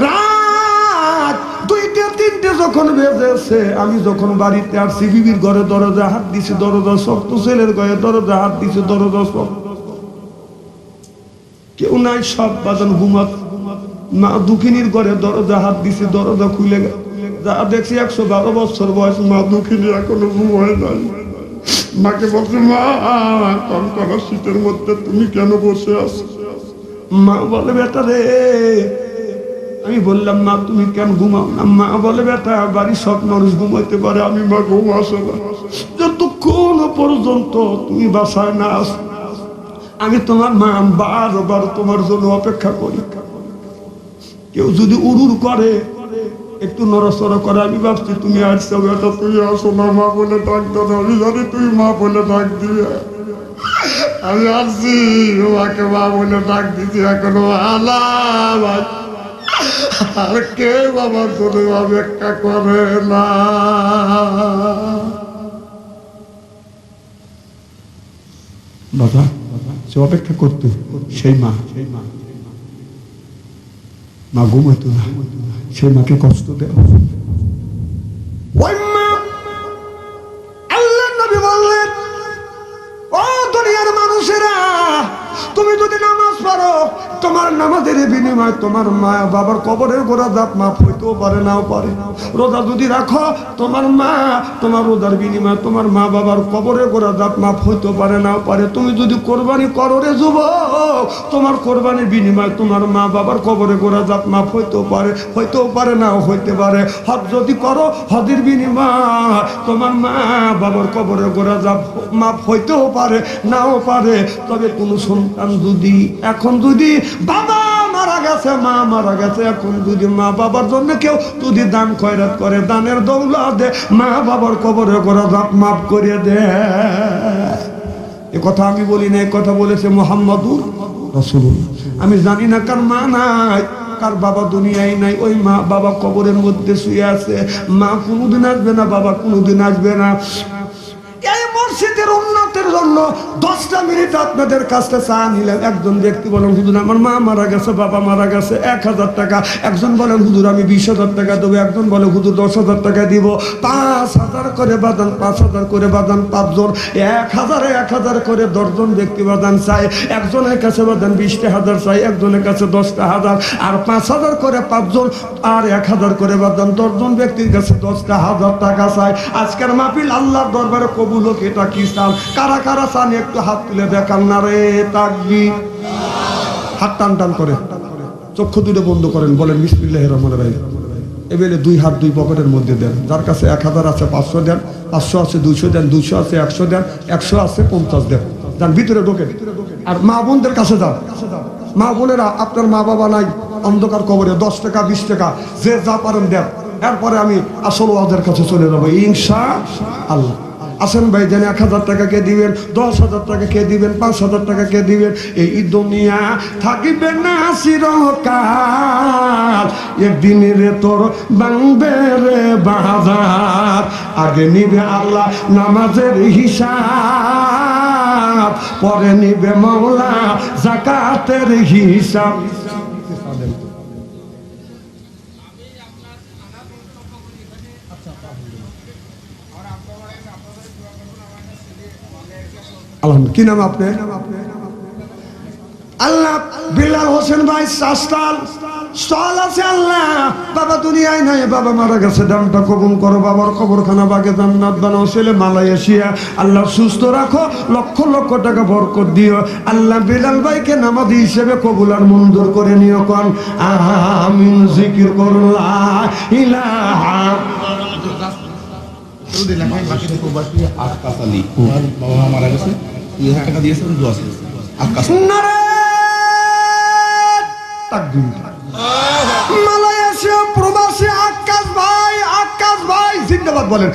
রাত 2টা 3টে যখন বেজেছে, আমি যখন বাড়িতে আসছি বিবির ঘরে দরজা হাত দিছি, দরজা শক্ত। ছেলের ঘরে দরজা হাত দিছি, দরজা শক্ত। কেউ নাই, সব বাজান ঘুমাত। মা দুঃখিনীর ঘরে দরজা হাত দিছি, দরজা খুলে গেল। যা দেখছি 112 বছর বয়স মা দুঃখিনী এখনো ঘুমায় নাই। মাকে বলছে, মা কনকনা শীতের মধ্যে তুমি কেন বসে আছো? মা বলে, বেটা রে। আমি বললাম, মা তুমি কেন ঘুমাও না? মা বলে, বেটা বাড়ির সব মানুষ ঘুমাইতে পারে, আমি মা ঘুম আসে না। যতক্ষণ পর্যন্ত তুমি বাসায় না আস আমি তোমার মা বারবার তোমার জন্য অপেক্ষা করি। কেউ যদি উড়ুর করে, একটু নড়াচড়া করে, আমি ভাবছি তুমি আসছো, বেটা তুই আসো না, মা বলে ডাক দাও। আমি জানি তুই মা বলে ডাক দিবে। আমি আসছি, মাকে মা বলে ডাক দিচ্ছি। এখনো আলাম আর কে বাবার জন্য অপেক্ষা করে না। বাবা সে অপেক্ষা করতো, সেই মা মা ঘুমাইতো না, সেই মাকে কষ্ট দেয়। ওই মা আল্লাহর নবী বললেন, ও দুনিয়ার মানুষেরা, তুমি যদি নামাজ পড়ো তোমার নামাজের বিনিময়ে তোমার মা বাবার কবরের গোড়া দাপ মাফ হইতেও পারে, নাও পারে। রোজা যদি রাখো, তোমার রোজার বিনিময়ে তোমার মা বাবার কবরের গোড়া দাপ মাফ হইতেও পারে, নাও পারে। তুমি যদি কোরবানি করো রে যুবক, তোমার কোরবানির বিনিময়ে তোমার মা বাবার কবরের গোড়া দাপ মাফ হইতেও পারে, নাও হইতে পারে। হজ যদি করো, হজের বিনিময়ে তোমার মা বাবার কবরের গোড়া দাপ মাফ হইতেও পারে, নাও পারে। তবে কোনো সন্তান যদি এখন যদি বাবা মারা গেছে, মা মারা গেছে, এখন যদি মা বাবার জন্য কেউ যদি দান খয়রাত করে, দানের দৌলত দে, মা বাবার কবরে গোড়া দাপ মাফ করে দে। এ কথা আমি বলি না, এ কথা বলেছে মুহাম্মাদুর রাসূলুল্লাহ। আমি জানি না কার মা নাই, কার বাবা দুনিয়ায় নাই, ওই মা বাবা কবরের মধ্যে শুয়ে আছে। মা কোনোদিন আসবে না, বাবা কোনোদিন আসবে না। এই মসজিদের উন্নতির জন্য 10টা মিনিট আপনাদের কাছে চা নিলেন। একজন ব্যক্তি বলেন হুজুর আমার মা মারা গেছে, বাবা মারা গেছে, 1000 টাকা। একজন বলেন হুজুর আমি 20,000 টাকা দেবো। একজন বলে হুজুর 10,000 টাকা দিব। 5,000 করে বাদান, 5,000 করে বাদান 5 জন, 1,000 করে 10 জন ব্যক্তি বাদান চাই। একজনের কাছে বাদান 20,000 চাই, একজনের কাছে 10,000, আর 5,000 করে 5 জন, আর 1,000 করে বাদান 10 জন ব্যক্তির কাছে 10,000 টাকা চাই। আজকের মাহফিল আল্লাহর দরবারে কবুল হোক, এটা কি চান? কারা কারা চান একটু হাত তুলে দেখান না রে তাকবীর। হাত টান টান করে চক্ষু দুটো বন্ধ করেন, বলেন বিসমিল্লাহির রহমানির রহিম। এবারে 2 হাত 2 পকেটের মধ্যে দেন। যার কাছে 1000 আছে 500 দেন, 500 আছে 200 দেন, 200 আছে 100 দেন, 100 আছে 50 দেন। যান ভিতরে ঢোকেন। আর মা বোনদের কাছে যান। মা বোনেরা, আপনার মা বাবা নাই অন্ধকার কবরে, 10 টাকা 20 টাকা যে যা পারেন দেন। এরপরে আমি আসল ওয়াজের কাছে চলে যাবো ইনশাআল্লাহ। আসেন ভাই, জানি 1000 টাকা কে দিবেন, 10,000 টাকা কে দিবেন, 5,000 টাকা কে দিবেন। এই দুনিয়া থাকিবে না চিরকাল, একদিন রে তোর ভাঙবে রে বাজার। আগে নিবে আল্লাহ নামাজের হিসাব, পরে নিবে মওলা যাকাতের হিসাব। আলহামদুলিল্লাহ। কি নাম আপনার? আল্লাহ বিলাল হোসেন ভাই শাস্তাল স্টল আছে। আল্লাহ বাবা দুনিয়ায় নাই, বাবা মারা গেছে, দানটা কবুল করো। বাবার কবরখানা বাগে জান্নাত বানাও, ছেলে মালয়েশিয়া আল্লাহ সুস্থ রাখো, লক্ষ লক্ষ টাকা বরকত দিও। আল্লাহ বিলাল ভাইকে নামাজি হিসেবে কবুল আর মঞ্জুর করে নিও। কোন আমিন। জিকির করুন লা ইলাহা বাবা মারা গেছে, 2,000 টাকা দিয়েছেন, দোয়া ছিল আকাশ। মালয়েশিয়া প্রবাসী আকাশ ভাই জিন্দাবাদ বলেন।